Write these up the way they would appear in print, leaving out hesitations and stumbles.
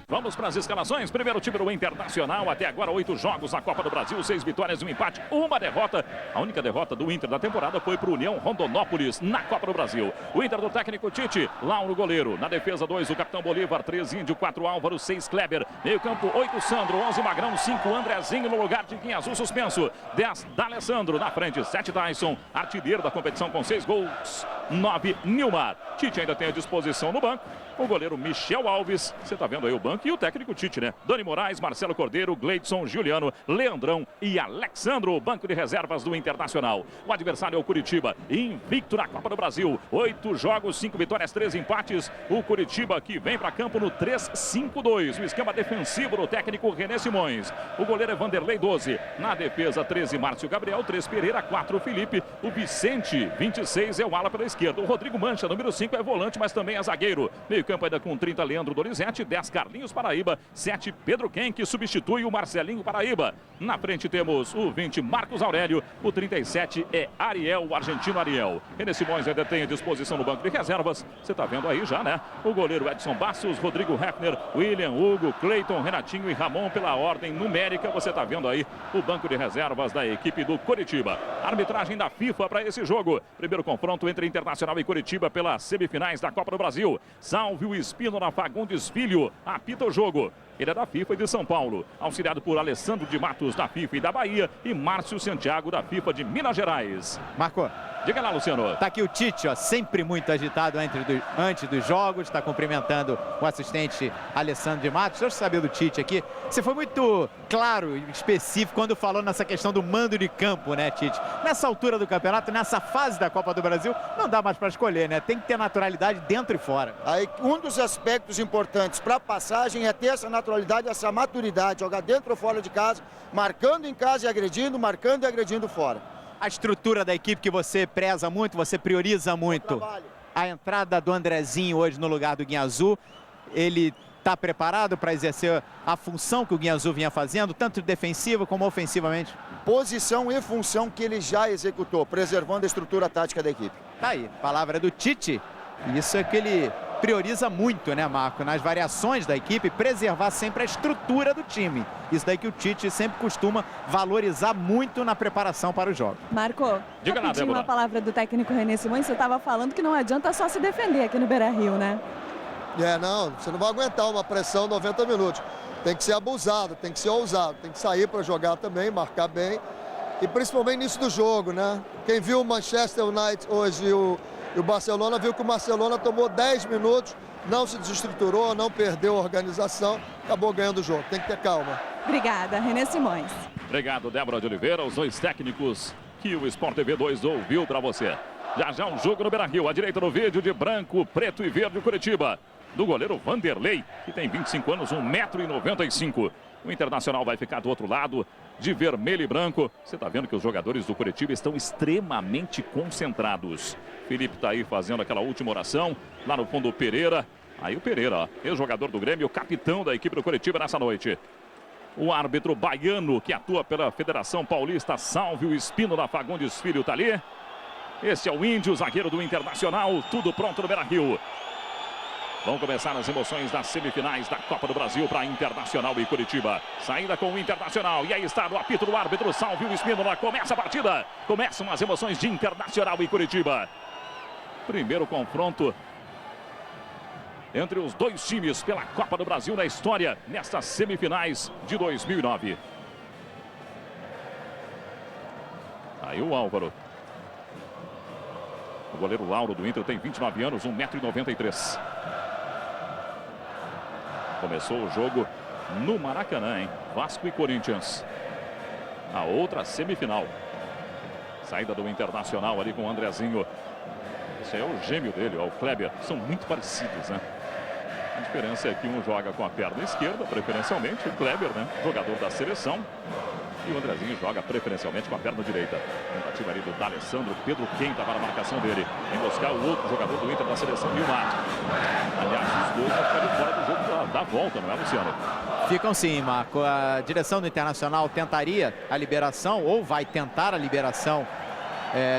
Vamos para as escalações. Primeiro time do Internacional, até agora 8 jogos na Copa do Brasil, 6 vitórias, 1 empate, 1 derrota. A única derrota do Inter da temporada foi para o União Rondonópolis na Copa do Brasil. O Inter do técnico Tite, Lauro goleiro. Na defesa 2, o capitão Bolívar, 3 Índio, 4 Álvaro, 6 Kleber. Meio campo 8 Sandro, 11 Magrão, 5 Andrezinho no lugar de Guinha Azul suspenso. 10 D'Alessandro, na frente 7 Tyson, artilheiro da competição com 6 gols. 9 Nilmar. Tite ainda tem à disposição no banco o goleiro Michel Alves. Você está vendo aí o banco e o técnico Tite, né? Dani Moraes, Marcelo Cordeiro, Gleidson, Juliano, Leandrão e Alexandro, o banco de reservas do Internacional. O adversário é o Curitiba, invicto na Copa do Brasil. 8 jogos, 5 vitórias, 3 empates. O Curitiba que vem para campo no 3-5-2. O esquema defensivo do técnico René Simões. O goleiro é Vanderlei 12. Na defesa 13 Márcio Gabriel, 3 Pereira, 4 Felipe. O Vicente 26 é o ala pela esquerda. O Rodrigo Mancha, número 5, é volante, mas também é zagueiro. Meio campo ainda com 30 Leandro Donizete, 10 Carlinhos Paraíba, 7 Pedro Ken, que substitui o Marcelinho Paraíba. Na frente temos o 20 Marcos Aurélio, o 37 é Ariel, o argentino Ariel. René Simões ainda tem à disposição no banco de reservas. Você está vendo aí já, né? O goleiro Edson Bastos, Rodrigo Hefner, William, Hugo, Cleiton, Renatinho e Ramon pela ordem numérica. Você está vendo aí o banco de reservas da equipe do Curitiba. Arbitragem da FIFA para esse jogo. Primeiro confronto entre Internacional e Curitiba pelas semifinais da Copa do Brasil. Salve o Espino na Fagundes Filho, apita o jogo. Ele é da FIFA e de São Paulo, auxiliado por Alessandro de Matos da FIFA e da Bahia e Márcio Santiago da FIFA de Minas Gerais. Marco. Diga lá, Luciano. Tá aqui o Tite, ó, sempre muito agitado antes dos jogos, está cumprimentando o assistente Alessandro de Matos. Deixa eu saber do Tite aqui. Você foi muito claro e específico quando falou nessa questão do mando de campo, né, Tite? Nessa altura do campeonato, nessa fase da Copa do Brasil, não dá mais para escolher, né? Tem que ter naturalidade dentro e fora. Aí, um dos aspectos importantes para a passagem é ter essa naturalidade, essa maturidade, jogar dentro ou fora de casa, marcando em casa e agredindo, marcando e agredindo fora. A estrutura da equipe que você preza muito, você prioriza muito. A entrada do Andrezinho hoje no lugar do Guinha Azul, ele está preparado para exercer a função que o Guinha Azul vinha fazendo, tanto defensiva como ofensivamente? Posição e função que ele já executou, preservando a estrutura tática da equipe. Tá aí, palavra do Tite. Isso é que ele prioriza muito, né, Marco? Nas variações da equipe, preservar sempre a estrutura do time. Isso daí que o Tite sempre costuma valorizar muito na preparação para o jogo. Marco, diga lá, uma palavra do técnico René Simões. Você estava falando que não adianta só se defender aqui no Beira-Rio, né? Não, você não vai aguentar uma pressão 90 minutos. Tem que ser abusado, tem que ser ousado, tem que sair para jogar também, marcar bem. E principalmente nisso do jogo, né? Quem viu o Manchester United hoje e o Barcelona viu que o Barcelona tomou 10 minutos, não se desestruturou, não perdeu a organização, acabou ganhando o jogo. Tem que ter calma. Obrigada, René Simões. Obrigado, Débora de Oliveira, os dois técnicos que o Sport TV 2 ouviu para você. Já já um jogo no Beira-Rio, à direita no vídeo de branco, preto e verde, Curitiba. Do goleiro Vanderlei, que tem 25 anos, 1,95 m. O Internacional vai ficar do outro lado, de vermelho e branco. Você está vendo que os jogadores do Curitiba estão extremamente concentrados. Felipe está aí fazendo aquela última oração. Lá no fundo o Pereira. Aí o Pereira, ex-jogador do Grêmio, o capitão da equipe do Curitiba nessa noite. O árbitro baiano que atua pela Federação Paulista, Salve o Espino da Fagundes Filho, está ali. Esse é o Índio, zagueiro do Internacional. Tudo pronto no Beira-Rio. Vão começar as emoções das semifinais da Copa do Brasil para Internacional e Curitiba. Saída com o Internacional. E aí está no apito do árbitro. Salve o Espínola. Começa a partida. Começam as emoções de Internacional e Curitiba. Primeiro confronto entre os dois times pela Copa do Brasil na história nestas semifinais de 2009. Aí o Álvaro. O goleiro Lauro do Inter tem 29 anos, 1,93 m. Começou o jogo no Maracanã, hein? Vasco e Corinthians. A outra semifinal. Saída do Internacional ali com o Andrezinho. Esse é o gêmeo dele, ó, o Kleber. São muito parecidos, né? A diferença é que um joga com a perna esquerda, preferencialmente. O Kleber, né? Jogador da seleção. E o Andrezinho joga preferencialmente com a perna direita. Tentativa ali do D'Alessandro. Pedro Ken estava na marcação dele. Em buscar o outro jogador do Inter da seleção, Nilmar. Aliás, os dois vão ficar de fora do jogo da volta, não é, Luciano? Ficam sim, Marco. A direção do Internacional tentaria a liberação, ou vai tentar a liberação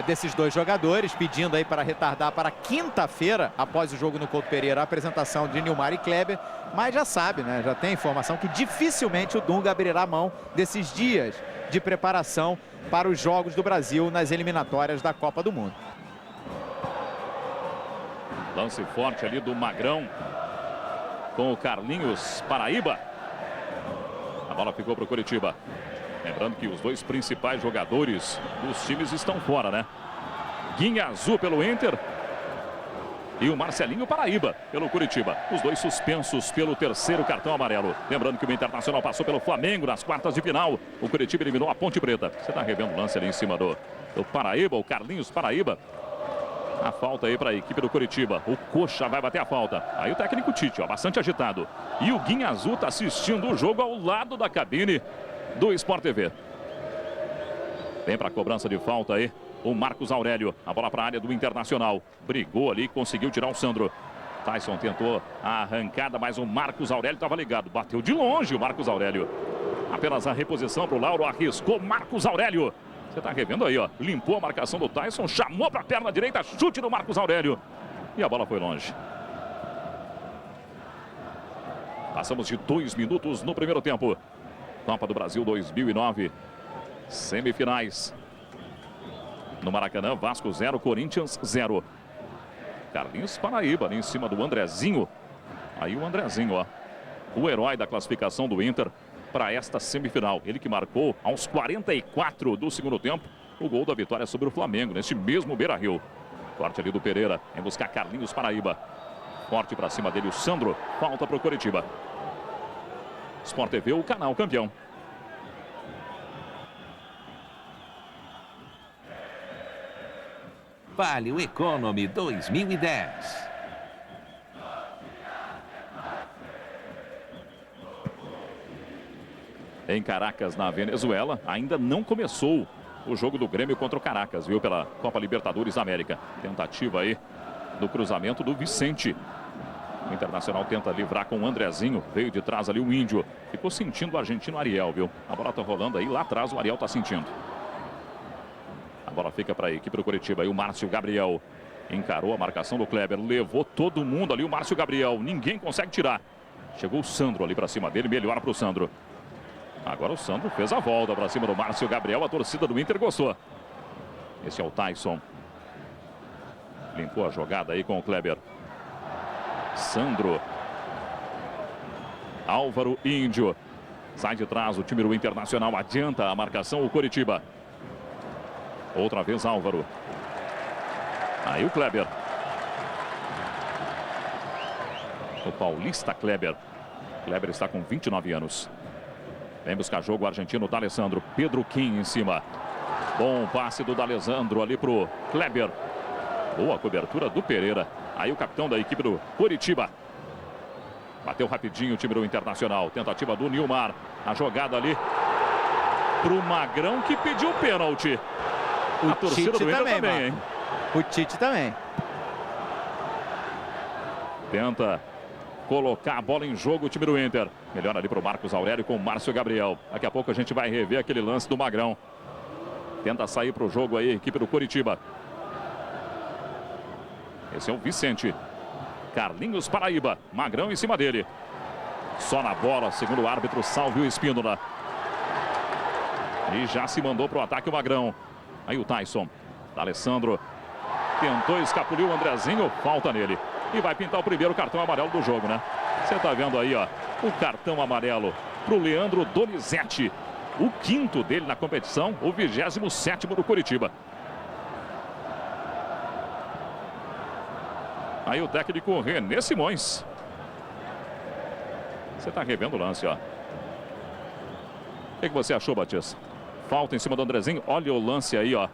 desses dois jogadores, pedindo aí para retardar para quinta-feira, após o jogo no Couto Pereira, a apresentação de Nilmar e Kleber, mas já sabe, né? Já tem informação que dificilmente o Dunga abrirá mão desses dias de preparação para os jogos do Brasil nas eliminatórias da Copa do Mundo. Lance forte ali do Magrão com o Carlinhos Paraíba. A bola ficou para o Coritiba. Lembrando que os dois principais jogadores dos times estão fora, né? Guinha Azul pelo Inter e o Marcelinho Paraíba pelo Coritiba. Os dois suspensos pelo terceiro cartão amarelo. Lembrando que o Internacional passou pelo Flamengo nas quartas de final. O Coritiba eliminou a Ponte Preta. Você está revendo o lance ali em cima do Paraíba, o Carlinhos Paraíba. A falta aí para a equipe do Coritiba. O Coxa vai bater a falta. Aí o técnico Tite, ó, bastante agitado. E o Guinha Azul está assistindo o jogo ao lado da cabine do Sport TV. Vem para a cobrança de falta aí o Marcos Aurélio. A bola para a área do Internacional. Brigou ali, conseguiu tirar o Sandro. Tyson tentou a arrancada, mas o Marcos Aurélio estava ligado. Bateu de longe o Marcos Aurélio. Apenas a reposição para o Lauro. Arriscou Marcos Aurélio. Você está revendo aí, ó. Limpou a marcação do Tyson. Chamou para a perna direita. Chute do Marcos Aurélio. E a bola foi longe. Passamos de 2 minutos no primeiro tempo. Copa do Brasil 2009. Semifinais. No Maracanã, Vasco 0, Corinthians 0. Carlinhos Paraíba ali em cima do Andrezinho. Aí o Andrezinho, ó. O herói da classificação do Inter para esta semifinal. Ele que marcou aos 44 do segundo tempo o gol da vitória sobre o Flamengo, neste mesmo Beira-Rio. Corte ali do Pereira em buscar Carlinhos Paraíba. Forte para cima dele o Sandro. Falta para o Coritiba. Sport TV, o canal campeão. Palio Economy 2010. Em Caracas, na Venezuela, ainda não começou o jogo do Grêmio contra o Caracas, viu? Pela Copa Libertadores da América. Tentativa aí do cruzamento do Vicente. O Internacional tenta livrar com o Andrezinho. Veio de trás ali o Índio. Ficou sentindo o argentino Ariel, viu? A bola tá rolando aí. Lá atrás o Ariel tá sentindo. A bola fica para a equipe do Coritiba. Aí o Márcio Gabriel encarou a marcação do Kleber. Levou todo mundo ali o Márcio Gabriel. Ninguém consegue tirar. Chegou o Sandro ali para cima dele. Melhora para o Sandro. Agora o Sandro fez a volta para cima do Márcio Gabriel. A torcida do Inter gostou. Esse é o Tyson. Limpou a jogada aí com o Kleber. Sandro. Álvaro Índio. Sai de trás o time do Internacional. Adianta a marcação o Coritiba. Outra vez Álvaro. Aí o Kleber. O paulista Kleber. Kleber está com 29 anos. Vem buscar jogo o argentino D'Alessandro. Pedro Kim em cima. Bom passe do D'Alessandro ali pro Kleber. Boa cobertura do Pereira. Aí o capitão da equipe do Coritiba. Bateu rapidinho o time do Internacional. Tentativa do Nilmar. A jogada ali pro Magrão que pediu pênalti. O a torcida Tite do Inter também, hein? O Tite também. Tenta colocar a bola em jogo o time do Inter. Melhor ali pro Marcos Aurélio com o Márcio Gabriel. Daqui a pouco a gente vai rever aquele lance do Magrão. Tenta sair pro jogo aí a equipe do Coritiba. Esse é o Vicente. Carlinhos Paraíba. Magrão em cima dele. Só na bola, segundo o árbitro Salvio Espínola. E já se mandou pro ataque o Magrão. Aí o Tyson. D'Alessandro tentou escapulir o Andrezinho. Falta nele. E vai pintar o primeiro cartão amarelo do jogo, né? Você tá vendo aí, ó. O cartão amarelo pro Leandro Donizete. O 5º dele na competição. O 27º do Coritiba. Aí o técnico René Simões. Você tá revendo o lance, ó. O que você achou, Batista? Falta em cima do Andrezinho. Olha o lance aí, ó.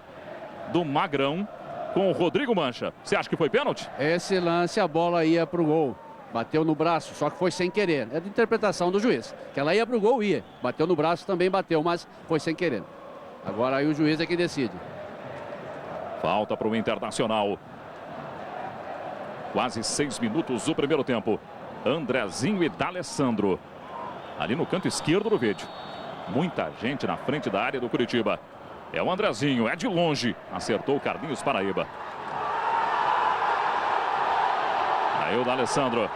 Do Magrão com o Rodrigo Mancha. Você acha que foi pênalti? Esse lance, a bola ia pro gol. Bateu no braço, só que foi sem querer. É de interpretação do juiz. Que ela ia pro gol, ia. Bateu no braço, também bateu, mas foi sem querer. Agora aí o juiz é que decide. Falta para o Internacional. Quase 6 minutos do primeiro tempo. Andrezinho e D'Alessandro. Ali no canto esquerdo do vídeo. Muita gente na frente da área do Coritiba. É o Andrezinho, é de longe. Acertou o Carlinhos Paraíba. Aí o D'Alessandro.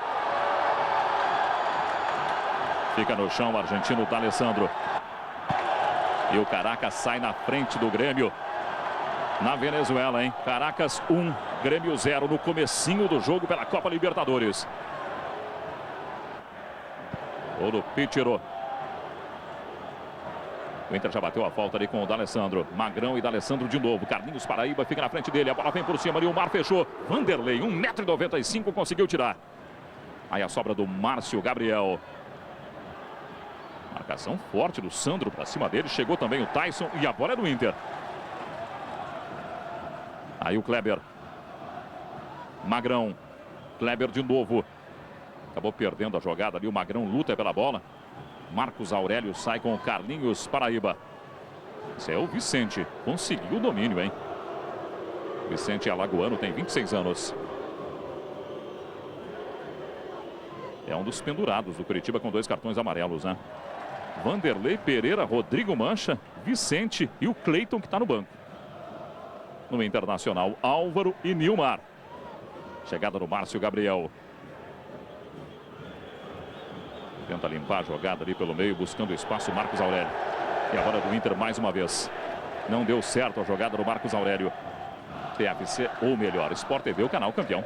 Fica no chão o argentino D'Alessandro. E o Caracas sai na frente do Grêmio. Na Venezuela, hein? Caracas 1, Grêmio 0 no comecinho do jogo pela Copa Libertadores. Gol do Píchero. O Inter já bateu a falta ali com o D'Alessandro. Magrão e D'Alessandro de novo. Carlinhos Paraíba fica na frente dele. A bola vem por cima ali. O Mar fechou. Vanderlei, 1,95 m, conseguiu tirar. Aí a sobra do Márcio Gabriel. Marcação forte do Sandro para cima dele. Chegou também o Tyson e a bola é do Inter. Aí o Kleber. Magrão. Kleber de novo. Acabou perdendo a jogada ali. O Magrão luta pela bola. Marcos Aurélio sai com o Carlinhos Paraíba. Esse é o Vicente. Conseguiu o domínio, hein? Vicente Alagoano tem 26 anos. É um dos pendurados do Curitiba com 2 cartões amarelos, né? Vanderlei, Pereira, Rodrigo Mancha, Vicente e o Cleiton que está no banco. No Internacional, Álvaro e Nilmar. Chegada do Márcio Gabriel. Tenta limpar a jogada ali pelo meio, buscando espaço, Marcos Aurélio. E agora do Inter mais uma vez. Não deu certo a jogada do Marcos Aurélio. PFC, ou melhor, Sport TV, o canal campeão.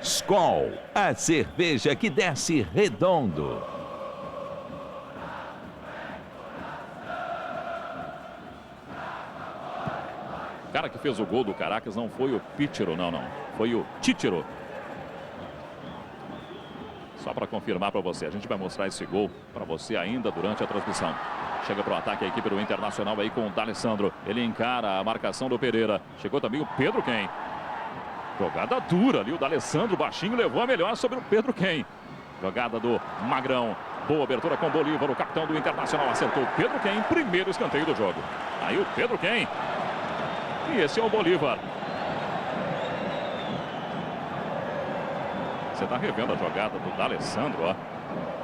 Skol, a cerveja que desce redondo. O cara que fez o gol do Caracas não foi o Píchero, não. Foi o Tíchero. Só para confirmar para você, a gente vai mostrar esse gol para você ainda durante a transmissão. Chega para o ataque a equipe do Internacional aí com o D'Alessandro. Ele encara a marcação do Pereira. Chegou também o Pedro Quem. Jogada dura ali, o D'Alessandro baixinho levou a melhor sobre o Pedro Quem. Jogada do Magrão. Boa abertura com o Bolívar, o capitão do Internacional acertou o Pedro Quem, primeiro escanteio do jogo. Aí o Pedro Quem. E esse é o Bolívar. Você está revendo a jogada do D'Alessandro, ó.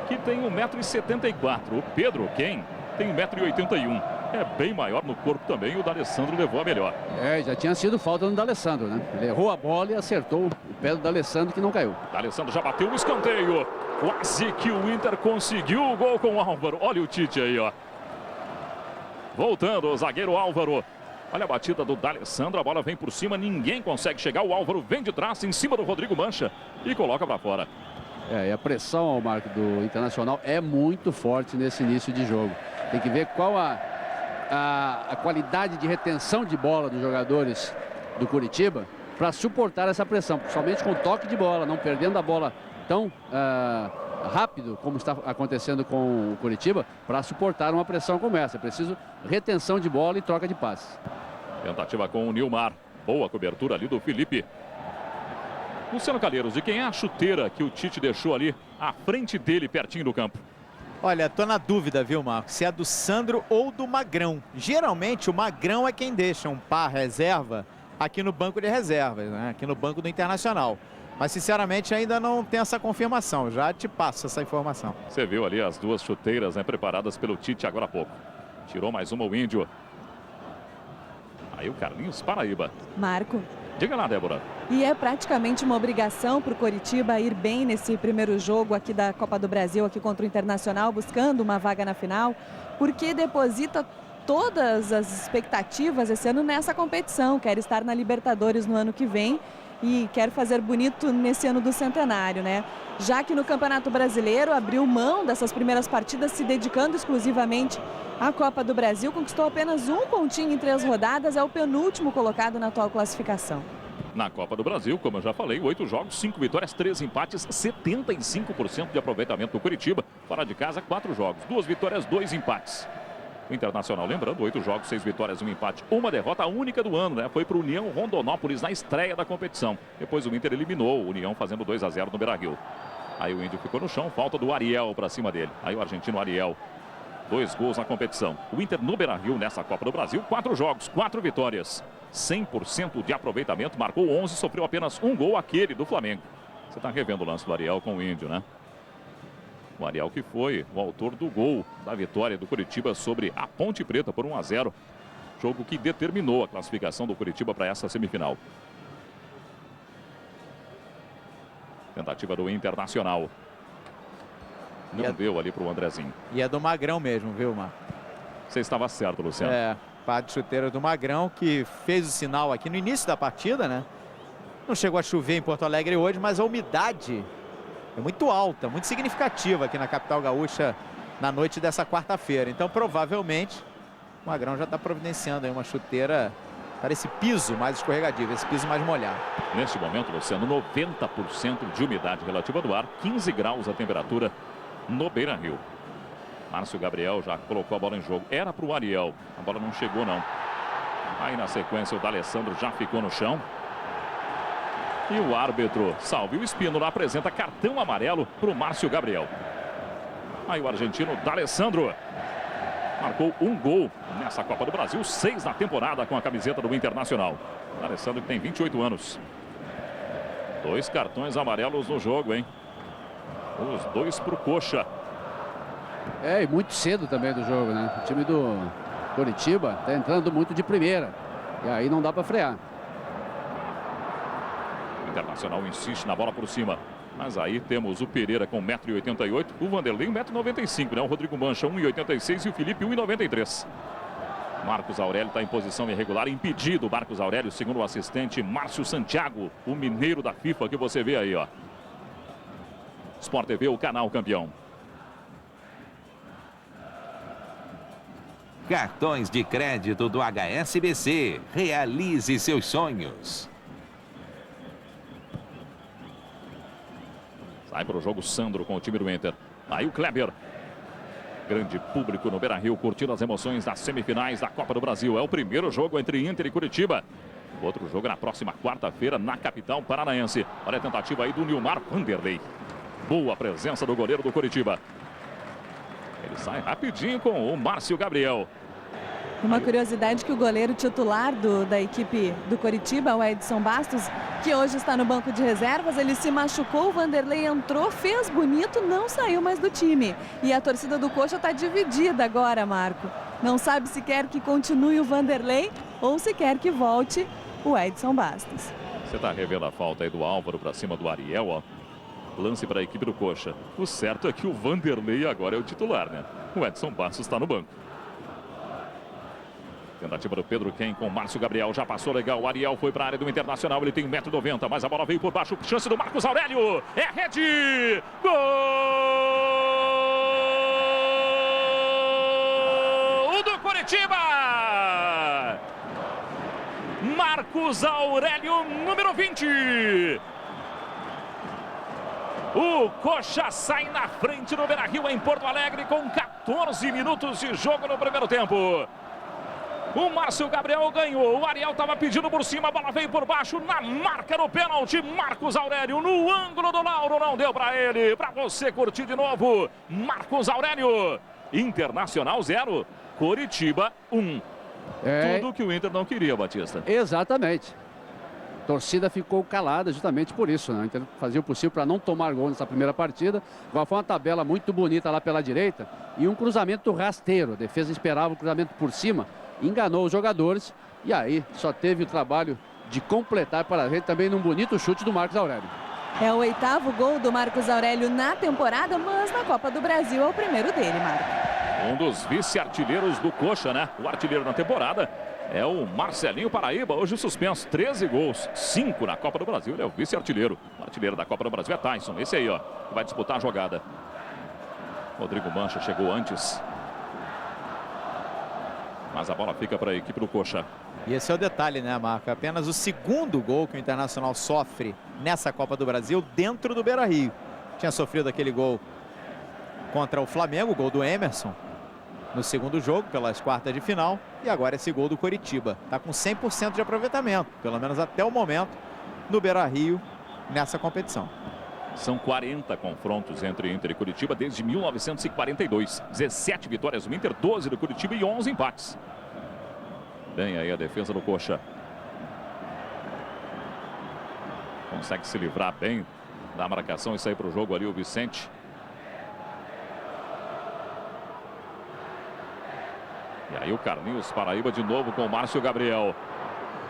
Que tem 1,74 m. O Pedro Quem tem 1,81 m. É bem maior no corpo também. O D'Alessandro levou a melhor. Já tinha sido falta no D'Alessandro, né? Ele errou a bola e acertou o pé do D'Alessandro que não caiu. D'Alessandro já bateu o escanteio. Quase que o Inter conseguiu o gol com o Álvaro. Olha o Tite aí, ó. Voltando o zagueiro Álvaro. Olha a batida do D'Alessandro, a bola vem por cima, ninguém consegue chegar. O Álvaro vem de trás, em cima do Rodrigo Mancha e coloca para fora. E a pressão, Marco, do Internacional é muito forte nesse início de jogo. Tem que ver qual a qualidade de retenção de bola dos jogadores do Curitiba para suportar essa pressão, principalmente com toque de bola, não perdendo a bola tão rápido como está acontecendo com o Curitiba, para suportar uma pressão como essa. É preciso retenção de bola e troca de passes. Tentativa com o Nilmar. Boa cobertura ali do Felipe. Luciano Calheiros, e quem é a chuteira que o Tite deixou ali à frente dele, pertinho do campo? Olha, tô na dúvida, viu, Marcos? Se é do Sandro ou do Magrão. Geralmente o Magrão é quem deixa um par reserva aqui no banco de reservas, né? Aqui no banco do Internacional. Mas, sinceramente, ainda não tem essa confirmação. Já te passo essa informação. Você viu ali as duas chuteiras, né, preparadas pelo Tite agora há pouco. Tirou mais uma o Índio. Aí o Carlinhos Paraíba. Marco. Diga lá, Débora. E é praticamente uma obrigação para o Coritiba ir bem nesse primeiro jogo aqui da Copa do Brasil, aqui contra o Internacional, buscando uma vaga na final, porque deposita todas as expectativas esse ano nessa competição. Quer estar na Libertadores no ano que vem e quer fazer bonito nesse ano do centenário, né? Já que no Campeonato Brasileiro abriu mão dessas primeiras partidas, se dedicando exclusivamente à Copa do Brasil, conquistou apenas um pontinho em 3 rodadas, é o penúltimo colocado na atual classificação. Na Copa do Brasil, como eu já falei, 8 jogos, 5 vitórias, 3 empates, 75% de aproveitamento do Curitiba. Fora de casa, 4 jogos, 2 vitórias, 2 empates. O Internacional, lembrando, 8 jogos, 6 vitórias, 1 empate, 1 derrota, a única do ano, né? Foi para o União Rondonópolis na estreia da competição. Depois o Inter eliminou o União, fazendo 2-0 no Beira-Rio. Aí o Índio ficou no chão, falta do Ariel para cima dele. Aí o argentino Ariel, 2 gols na competição. O Inter no Beira-Rio nessa Copa do Brasil, 4 jogos, 4 vitórias. 100% de aproveitamento, marcou 11, sofreu apenas 1 gol, aquele do Flamengo. Você está revendo o lance do Ariel com o Índio, né? O Ariel que foi o autor do gol da vitória do Curitiba sobre a Ponte Preta por 1-0. Jogo que determinou a classificação do Curitiba para essa semifinal. Tentativa do Internacional. Não deu ali para o Andrezinho. E é do Magrão mesmo, viu, Marco? Você estava certo, Luciano. Par de chuteira do Magrão, que fez o sinal aqui no início da partida, né? Não chegou a chover em Porto Alegre hoje, mas a umidade é muito alta, muito significativa aqui na capital gaúcha na noite dessa quarta-feira. Então, provavelmente, o Magrão já está providenciando aí uma chuteira para esse piso mais escorregadio, esse piso mais molhado. Neste momento, Luciano, 90% de umidade relativa do ar, 15 graus a temperatura no Beira-Rio. Márcio Gabriel já colocou a bola em jogo. Era para o Ariel, a bola não chegou não. Aí na sequência o D'Alessandro já ficou no chão. E o árbitro Salvio Espínola apresenta cartão amarelo para o Márcio Gabriel. Aí o argentino D'Alessandro marcou um gol nessa Copa do Brasil, 6 na temporada com a camiseta do Internacional. D'Alessandro que tem 28 anos. 2 cartões amarelos no jogo, hein? Os 2 para o Coxa. E muito cedo também do jogo, né? O time do Curitiba está entrando muito de primeira. E aí não dá para frear. O Internacional insiste na bola por cima. Mas aí temos o Pereira com 1,88 m, o Vanderlei 1,95 m, né? O Rodrigo Mancha 1,86 m e o Felipe 1,93 m. Marcos Aurélio está em posição irregular, impedido. Marcos Aurélio, segundo o assistente Márcio Santiago, o mineiro da FIFA que você vê aí, ó. Sport TV, o canal campeão. Cartões de crédito do HSBC. Realize seus sonhos. Sai para o jogo Sandro com o time do Inter. Aí o Kleber. Grande público no Beira-Rio curtindo as emoções das semifinais da Copa do Brasil. É o primeiro jogo entre Inter e Curitiba. O outro jogo na próxima quarta-feira na capital paranaense. Olha a tentativa aí do Nilmar Vanderlei. Boa presença do goleiro do Curitiba. Ele sai rapidinho com o Márcio Gabriel. Uma curiosidade que o goleiro titular da equipe do Coritiba, o Edson Bastos, que hoje está no banco de reservas, ele se machucou, o Vanderlei entrou, fez bonito, não saiu mais do time. E a torcida do Coxa está dividida agora, Marco. Não sabe se quer que continue o Vanderlei ou se quer que volte o Edson Bastos. Você está revendo a falta aí do Álvaro para cima do Ariel, ó. Lance para a equipe do Coxa. O certo é que o Vanderlei agora é o titular, né? O Edson Bastos está no banco. Tentativa do Pedro Ken com o Márcio Gabriel. Já passou legal. O Ariel foi para a área do Internacional. Ele tem 1,90 m, mas a bola veio por baixo. Chance do Marcos Aurélio. É rede! Gol do Curitiba! Marcos Aurélio, número 20. O Coxa sai na frente no Beira-Rio em Porto Alegre com 14 minutos de jogo no primeiro tempo. O Márcio Gabriel ganhou, o Ariel estava pedindo por cima, a bola veio por baixo, na marca do pênalti, Marcos Aurélio no ângulo do Lauro, não deu para ele, para você curtir de novo, Marcos Aurélio, Internacional 0, Curitiba 1. Tudo que o Inter não queria, Batista. Exatamente. A torcida ficou calada justamente por isso, né? O Inter fazia o possível para não tomar gol nessa primeira partida. Agora foi uma tabela muito bonita lá pela direita e um cruzamento rasteiro, a defesa esperava o cruzamento por cima, enganou os jogadores e aí só teve o trabalho de completar para a gente também num bonito chute do Marcos Aurélio. É o 8º gol do Marcos Aurélio na temporada, mas na Copa do Brasil é o primeiro dele, Marco. Um dos vice-artilheiros do Coxa, né? O artilheiro na temporada é o Marcelinho Paraíba, hoje suspenso, 13 gols, 5 na Copa do Brasil, ele é o vice-artilheiro. O artilheiro da Copa do Brasil é Tyson, esse aí, ó, que vai disputar a jogada. Rodrigo Mancha chegou antes. Mas a bola fica para a equipe do Coxa. E esse é o detalhe, né, Marco? Apenas o segundo gol que o Internacional sofre nessa Copa do Brasil dentro do Beira-Rio. Tinha sofrido aquele gol contra o Flamengo, o gol do Emerson, no segundo jogo, pelas quartas de final. E agora esse gol do Coritiba. Está com 100% de aproveitamento, pelo menos até o momento, no Beira-Rio, nessa competição. São 40 confrontos entre Inter e Curitiba desde 1942. 17 vitórias do Inter, 12 do Curitiba e 11 empates. Bem aí a defesa do Coxa. Consegue se livrar bem da marcação e sair para o jogo ali o Vicente. E aí o Carlinhos Paraíba de novo com o Márcio Gabriel.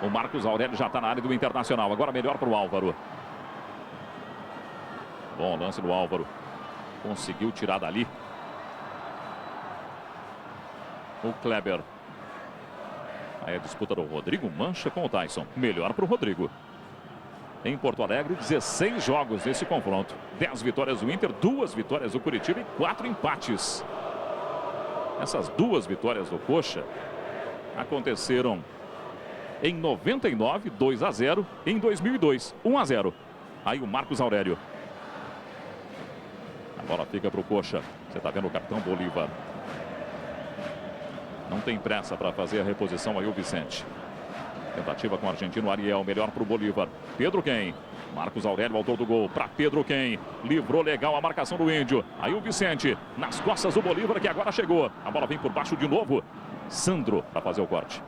O Marcos Aurélio já está na área do Internacional. Agora melhor para o Álvaro. Bom lance do Álvaro. Conseguiu tirar dali. O Kleber. Aí a disputa do Rodrigo Mancha com o Tyson. Melhor para o Rodrigo. Em Porto Alegre, 16 jogos nesse confronto. 10 vitórias do Inter, 2 vitórias do Curitiba e 4 empates. Essas 2 vitórias do Coxa aconteceram em 99, 2-0. Em 2002, 1-0. Aí o Marcos Aurélio. A bola fica para o Coxa. Você está vendo o capitão Bolívar. Não tem pressa para fazer a reposição aí o Vicente. Tentativa com o argentino Ariel. Melhor para o Bolívar. Pedro Quem. Marcos Aurélio, autor do gol. Para Pedro Quem. Livrou legal a marcação do Índio. Aí o Vicente. Nas costas do Bolívar que agora chegou. A bola vem por baixo de novo. Sandro para fazer o corte.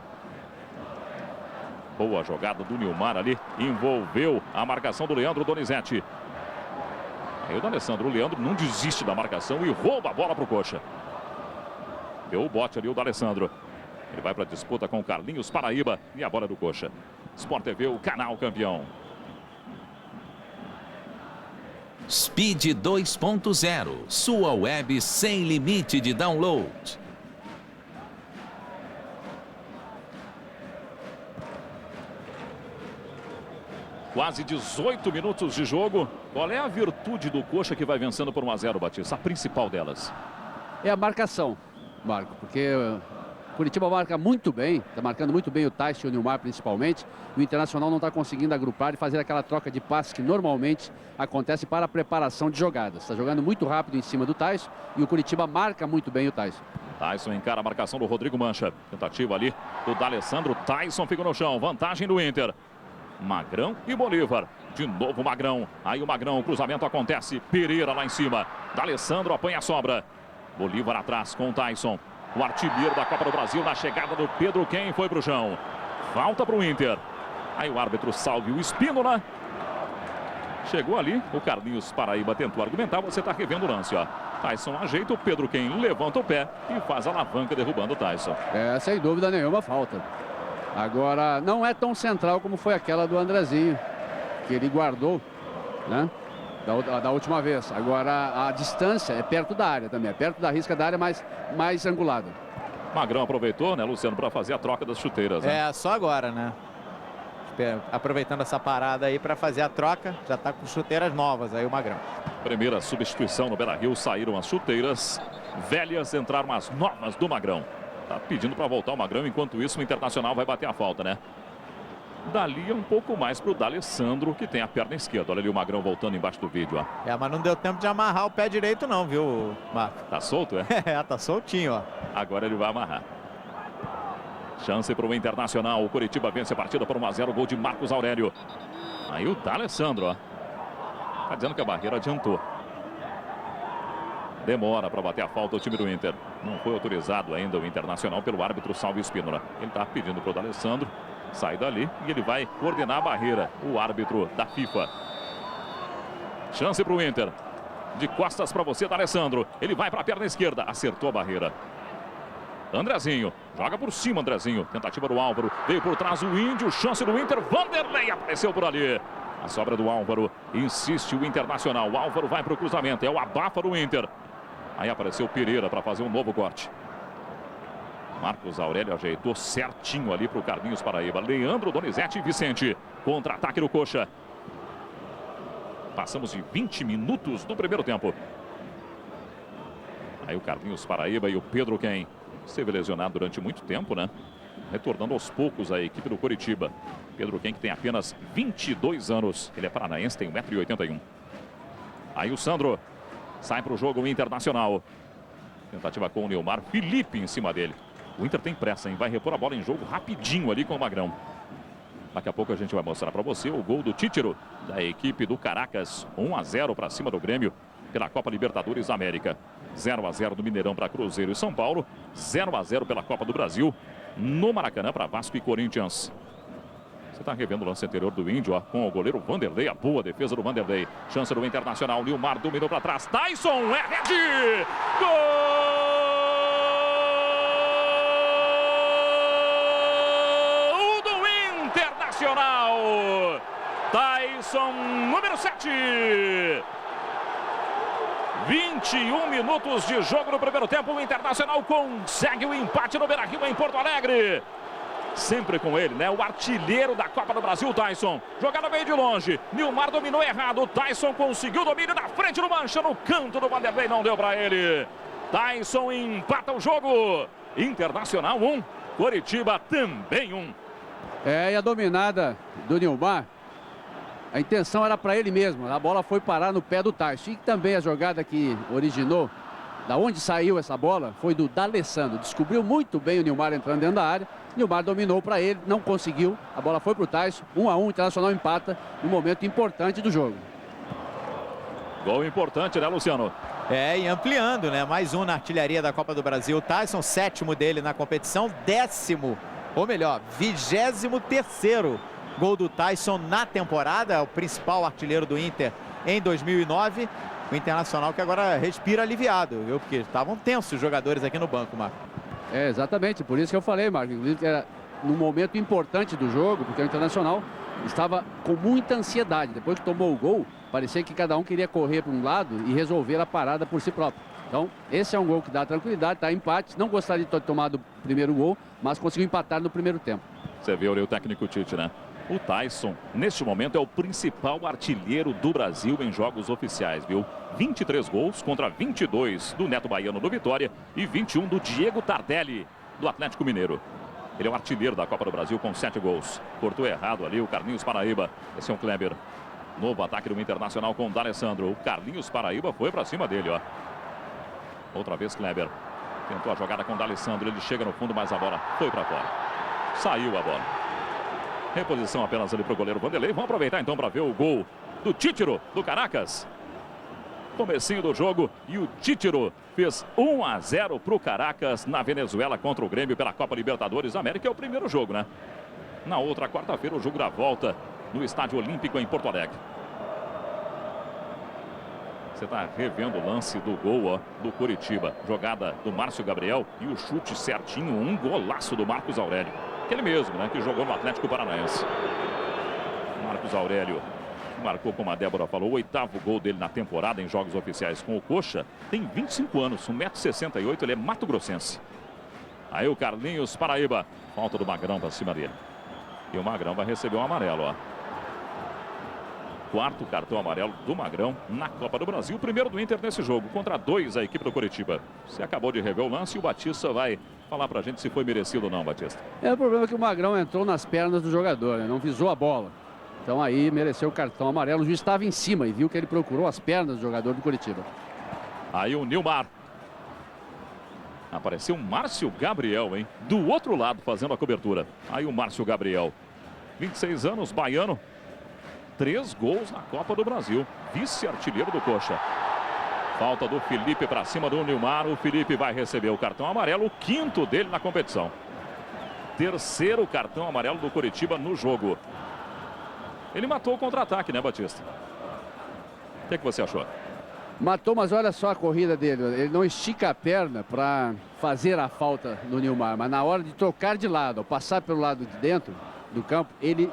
Boa jogada do Nilmar ali. Envolveu a marcação do Leandro Donizete. Aí o D'Alessandro. O Leandro não desiste da marcação e rouba a bola para o Coxa. Deu o bote ali o D'Alessandro. Ele vai para a disputa com o Carlinhos Paraíba e a bola do Coxa. Sport TV, o canal campeão. Speed 2.0, sua web sem limite de download. Quase 18 minutos de jogo. Qual é a virtude do Coxa que vai vencendo por 1-0, Batista? A principal delas. É a marcação, Marco, porque o Curitiba marca muito bem, está marcando muito bem o Tyson e o Nilmar principalmente. O Internacional não está conseguindo agrupar e fazer aquela troca de passes que normalmente acontece para a preparação de jogadas. Está jogando muito rápido em cima do Tyson e o Curitiba marca muito bem o Tyson. Tyson encara a marcação do Rodrigo Mancha. Tentativa ali do D'Alessandro. Tyson fica no chão. Vantagem do Inter. Magrão e Bolívar. De novo Magrão. Aí o Magrão, o cruzamento acontece. Pereira lá em cima. D'Alessandro apanha a sobra. Bolívar atrás com o Tyson. O artilheiro da Copa do Brasil na chegada do Pedro Quem foi para o chão. Falta para o Inter. Aí o árbitro salve o Espínola. Chegou ali, o Carlinhos Paraíba tentou argumentar. Você está revendo o lance, ó. Tyson ajeita, o Pedro Quem levanta o pé e faz a alavanca derrubando o Tyson. É, sem dúvida nenhuma, falta. Agora, não é tão central como foi aquela do Andrezinho, que ele guardou, né? Da última vez. Agora a distância é perto da área também, é perto da risca da área, mais angulada. Magrão aproveitou, né, Luciano, para fazer a troca das chuteiras, né? É, só agora, né? Aproveitando essa parada aí para fazer a troca, já está com chuteiras novas aí o Magrão. Primeira substituição no Beira-Rio, saíram as chuteiras velhas, entraram as novas do Magrão. Tá pedindo para voltar o Magrão, enquanto isso o Internacional vai bater a falta, né? Dali é um pouco mais para o D'Alessandro, que tem a perna esquerda. Olha ali o Magrão voltando embaixo do vídeo, ó. É, mas não deu tempo de amarrar o pé direito não, viu, Marco? Tá solto, é? É, tá soltinho, ó. Agora ele vai amarrar. Chance para o Internacional. O Curitiba vence a partida por 1-0. Gol de Marcos Aurélio. Aí o D'Alessandro, ó. Tá dizendo que a barreira adiantou. Demora para bater a falta o time do Inter. Não foi autorizado ainda o Internacional pelo árbitro Salve Espínola. Ele tá pedindo para o D'Alessandro sair dali e ele vai coordenar a barreira. O árbitro da FIFA. Chance para o Inter. De costas para você, D'Alessandro. Ele vai para a perna esquerda. Acertou a barreira. Andrezinho, joga por cima, Andrezinho. Tentativa do Álvaro, veio por trás o Índio. Chance do Inter, Vanderlei apareceu por ali. A sobra do Álvaro, insiste o Internacional. O Álvaro vai para o cruzamento, é o abafa do Inter. Aí apareceu Pereira para fazer um novo corte. Marcos Aurélio ajeitou certinho ali para o Carlinhos Paraíba. Leandro Donizete e Vicente. Contra-ataque do Coxa. Passamos de 20 minutos do primeiro tempo. Aí o Carlinhos Paraíba e o Pedro Quem. Esteve lesionado durante muito tempo, né? Retornando aos poucos a equipe do Curitiba. Pedro Quem, que tem apenas 22 anos. Ele é paranaense, tem 1,81 m. Aí o Sandro sai para o jogo Internacional. Tentativa com o Nilmar. Felipe em cima dele. O Inter tem pressa, hein? Vai repor a bola em jogo rapidinho ali com o Magrão. Daqui a pouco a gente vai mostrar para você o gol do Tíchero, da equipe do Caracas. 1-0 para cima do Grêmio pela Copa Libertadores da América. 0-0 do Mineirão para Cruzeiro e São Paulo. 0-0 pela Copa do Brasil no Maracanã para Vasco e Corinthians. Você está revendo o lance anterior do Índio, ó, com o goleiro Vanderlei. A boa defesa do Vanderlei. Chance do Internacional. Nilmar dominou para trás. Tyson é rede! Gol! Internacional. Taison, número 7. 21 minutos de jogo no primeiro tempo. O Internacional consegue o empate no Beira-Rio, em Porto Alegre. Sempre com ele, né? O artilheiro da Copa do Brasil, Taison. Jogada veio de longe. Nilmar dominou errado. O Taison conseguiu o domínio na frente do Mancha. No canto do Vanderlei, não deu para ele. Taison empata o jogo. Internacional 1, Coritiba também 1. E a dominada do Nilmar, a intenção era para ele mesmo. A bola foi parar no pé do Taison. E também a jogada que originou, da onde saiu essa bola, foi do D'Alessandro. Descobriu muito bem o Nilmar entrando dentro da área. Nilmar dominou para ele, não conseguiu. A bola foi para o Taison. 1 a 1, Internacional empata no momento importante do jogo. Gol importante, né, Luciano? E ampliando, né? Mais um na artilharia da Copa do Brasil. Taison, 7º dele na competição, 10º, ou melhor, 23º gol do Taison na temporada. O principal artilheiro do Inter em 2009. O Internacional que agora respira aliviado, viu? Porque estavam tensos os jogadores aqui no banco, Marco. Exatamente, por isso que eu falei, Marco. Inclusive que era num momento importante do jogo, porque o Internacional estava com muita ansiedade. Depois que tomou o gol, parecia que cada um queria correr para um lado e resolver a parada por si próprio. Então, esse é um gol que dá tranquilidade, tá empate. Não gostaria de ter tomado o primeiro gol, mas conseguiu empatar no primeiro tempo. Você viu ali o técnico Tite, né? O Taison, neste momento, é o principal artilheiro do Brasil em jogos oficiais, viu? 23 gols contra 22 do Neto Baiano do Vitória e 21 do Diego Tardelli, do Atlético Mineiro. Ele é o artilheiro da Copa do Brasil com 7 gols. Cortou errado ali o Carlinhos Paraíba. Esse é um Kleber. Novo ataque do Internacional com o D'Alessandro. O Carlinhos Paraíba foi para cima dele, ó. Outra vez Kleber. Tentou a jogada com o D'Alessandro. Ele chega no fundo, mas a bola foi para fora. Saiu a bola. Reposição apenas ali para o goleiro Vanderlei. Vamos aproveitar então para ver o gol do Tíchiro, do Caracas. Comecinho do jogo e o Tíchiro fez 1 a 0 para o Caracas na Venezuela contra o Grêmio pela Copa Libertadores da América. É o primeiro jogo, né? Na outra quarta-feira o jogo da volta no Estádio Olímpico em Porto Alegre. Você está revendo o lance do gol, ó, do Coritiba. Jogada do Márcio Gabriel e o chute certinho, um golaço do Marcos Aurélio. Aquele mesmo, né, que jogou no Atlético Paranaense. Marcos Aurélio marcou, como a Débora falou, o 8º gol dele na temporada em jogos oficiais com o Coxa. Tem 25 anos, 1,68 m, ele é mato-grossense. Aí o Carlinhos Paraíba. Falta do Magrão para cima dele. E o Magrão vai receber um amarelo, ó. 4º cartão amarelo do Magrão na Copa do Brasil. Primeiro do Inter nesse jogo, contra 2 a equipe do Coritiba. Você acabou de rever o lance e o Batista vai falar pra gente se foi merecido ou não, Batista. O problema é que o Magrão entrou nas pernas do jogador, né? Não visou a bola. Então aí mereceu o cartão amarelo. O juiz estava em cima e viu que ele procurou as pernas do jogador do Coritiba. Aí o Nilmar. Apareceu o Márcio Gabriel, hein? Do outro lado fazendo a cobertura. Aí o Márcio Gabriel. 26 anos, baiano. 3 gols na Copa do Brasil. Vice-artilheiro do Coxa. Falta do Felipe para cima do Nilmar. O Felipe vai receber o cartão amarelo. O 5º dele na competição. 3º cartão amarelo do Coritiba no jogo. Ele matou o contra-ataque, né, Batista? O que você achou? Matou, mas olha só a corrida dele. Ele não estica a perna para fazer a falta no Nilmar. Mas na hora de trocar de lado, ao passar pelo lado de dentro do campo, ele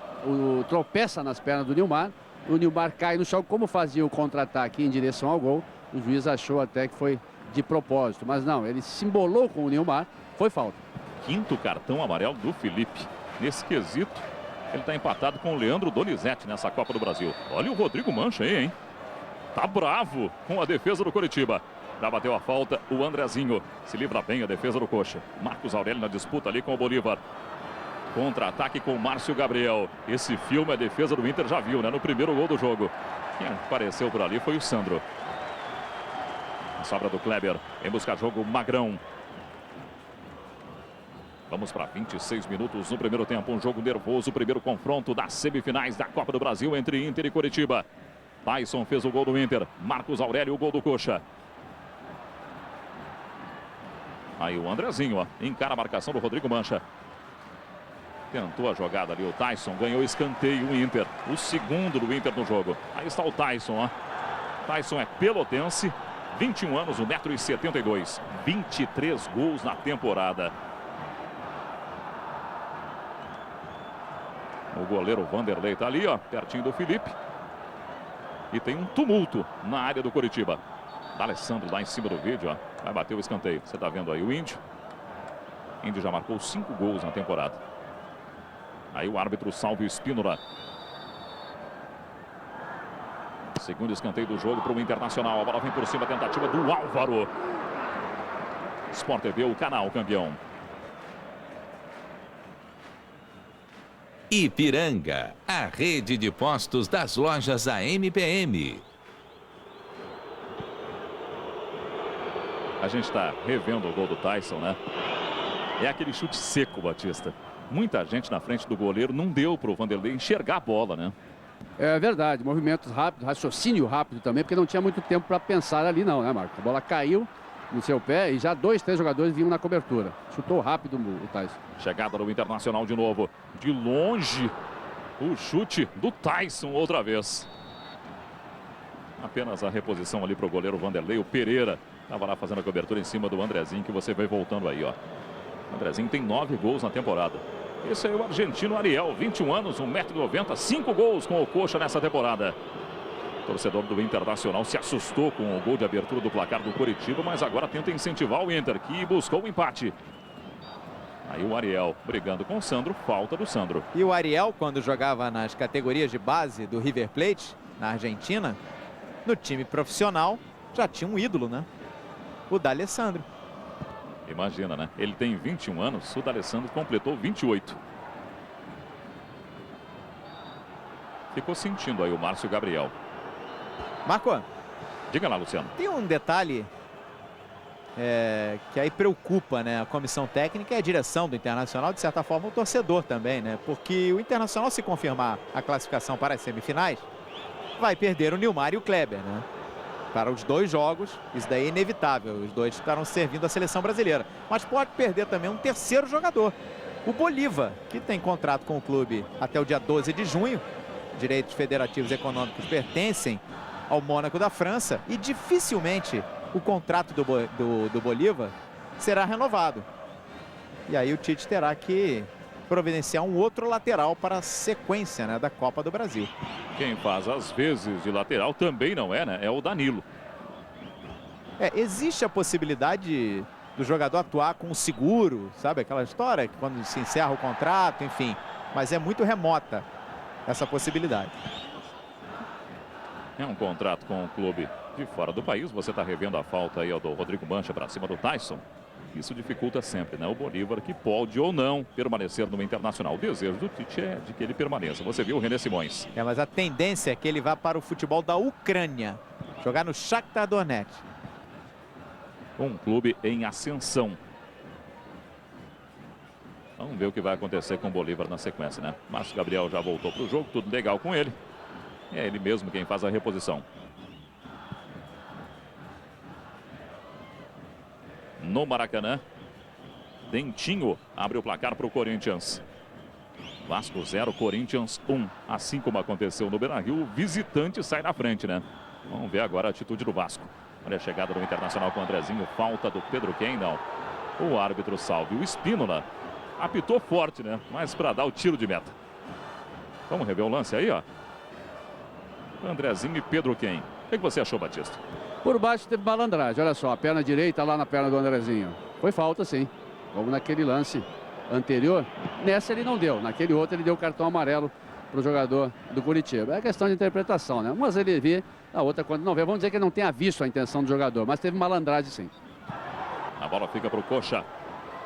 tropeça nas pernas do Nilmar. O Nilmar cai no chão. Como fazia o contra-ataque em direção ao gol, o juiz achou até que foi de propósito. Mas não, ele se embolou com o Nilmar. Foi falta. 5º cartão amarelo do Felipe. Nesse quesito, ele está empatado com o Leandro Donizete nessa Copa do Brasil. Olha o Rodrigo Mancha aí, hein? Tá bravo com a defesa do Coritiba. Já bateu a falta o Andrezinho. Se livra bem a defesa do Coxa. Marcos Aurélio na disputa ali com o Bolívar. Contra-ataque com o Márcio Gabriel. Esse filme a defesa do Inter já viu, né? No primeiro gol do jogo. Quem apareceu por ali foi o Sandro. A sobra do Kleber. Em busca de jogo, Magrão. Vamos para 26 minutos no primeiro tempo. Um jogo nervoso. O primeiro confronto das semifinais da Copa do Brasil entre Inter e Coritiba. Taison fez o gol do Inter. Marcos Aurélio o gol do Coxa. Aí o Andrezinho, ó, encara a marcação do Rodrigo Mancha. Tentou a jogada ali o Taison. Ganhou escanteio o Inter. O 2º do Inter no jogo. Aí está o Taison, ó. Taison é pelotense. 21 anos, 1,72 m. 23 gols na temporada. O goleiro Vanderlei está ali, ó, pertinho do Felipe. E tem um tumulto na área do Coritiba. D'Alessandro lá em cima do vídeo, ó. Vai bater o escanteio. Você está vendo aí o Índio. O Índio já marcou 5 gols na temporada. Aí o árbitro Salvio Espínola. Segundo escanteio do jogo para o Internacional. A bola vem por cima, tentativa do Álvaro. Sport TV, o canal campeão. Ipiranga, a rede de postos das lojas AMPM. A gente está revendo o gol do Tyson, né? É aquele chute seco, Batista. Muita gente na frente do goleiro, não deu para o Vanderlei enxergar a bola, né? É verdade, movimentos rápidos, raciocínio rápido também, porque não tinha muito tempo para pensar ali não, né, Marco? A bola caiu no seu pé e já 2, 3 jogadores vinham na cobertura. Chutou rápido o Tyson. Chegada do Internacional de novo. De longe, o chute do Tyson outra vez. Apenas a reposição ali para o goleiro Vanderlei. O Pereira estava lá fazendo a cobertura em cima do Andrezinho, que você vai voltando aí, ó. O Andrezinho tem 9 gols na temporada. Esse é o argentino Ariel, 21 anos, 1,90 m, 5 gols com o Coxa nessa temporada. O torcedor do Internacional se assustou com o gol de abertura do placar do Coritiba, mas agora tenta incentivar o Inter, que buscou o empate. Aí o Ariel brigando com o Sandro, falta do Sandro. E o Ariel, quando jogava nas categorias de base do River Plate, na Argentina, no time profissional, já tinha um ídolo, né? O D'Alessandro. Imagina, né? Ele tem 21 anos, o D'Alessandro completou 28. Ficou sentindo aí o Márcio Gabriel. Marco, diga lá, Luciano. Tem um detalhe que aí preocupa, né, a comissão técnica e a direção do Internacional, de certa forma o torcedor também, né? Porque o Internacional, se confirmar a classificação para as semifinais, vai perder o Nilmar e o Kleber, né? Para os 2 jogos, isso daí é inevitável. Os 2 estarão servindo a seleção brasileira. Mas pode perder também um terceiro jogador. O Bolívar, que tem contrato com o clube até o dia 12 de junho. Direitos federativos econômicos pertencem ao Mônaco da França. E dificilmente o contrato do Bolívar será renovado. E aí o Tite terá que providenciar um outro lateral para a sequência, né, da Copa do Brasil. Quem faz às vezes de lateral também não é, né? É o Danilo. Existe a possibilidade do jogador atuar com o seguro, sabe? Aquela história que quando se encerra o contrato, enfim. Mas é muito remota essa possibilidade. É um contrato com um clube de fora do país. Você está revendo a falta aí, ó, do Rodrigo Mancha para cima do Tyson. Isso dificulta sempre, né? O Bolívar, que pode ou não permanecer no Internacional. O desejo do Tite é de que ele permaneça. Você viu o René Simões. Mas a tendência é que ele vá para o futebol da Ucrânia. Jogar no Shakhtar Donetsk. Um clube em ascensão. Vamos ver o que vai acontecer com o Bolívar na sequência, né? Márcio Gabriel já voltou para o jogo, tudo legal com ele. É ele mesmo quem faz a reposição. No Maracanã, Dentinho abre o placar para o Corinthians. Vasco 0, Corinthians 1. Assim como aconteceu no Beira-Rio, o visitante sai na frente, né? Vamos ver agora a atitude do Vasco. Olha a chegada do Internacional com o Andrezinho. Falta do Pedro Quem, não. O árbitro Salvio, o Espínola, apitou forte, né? Mas para dar o tiro de meta. Vamos rever o lance aí, ó. Andrezinho e Pedro Quem. O que você achou, Batista? Por baixo teve malandragem, olha só, a perna direita lá na perna do Andrezinho. Foi falta, sim. Como naquele lance anterior. Nessa ele não deu, naquele outro ele deu cartão amarelo para o jogador do Coritiba. É questão de interpretação, né? Umas ele vê, a outra quando não vê. Vamos dizer que ele não tenha visto a intenção do jogador, mas teve malandragem, sim. A bola fica para o Coxa.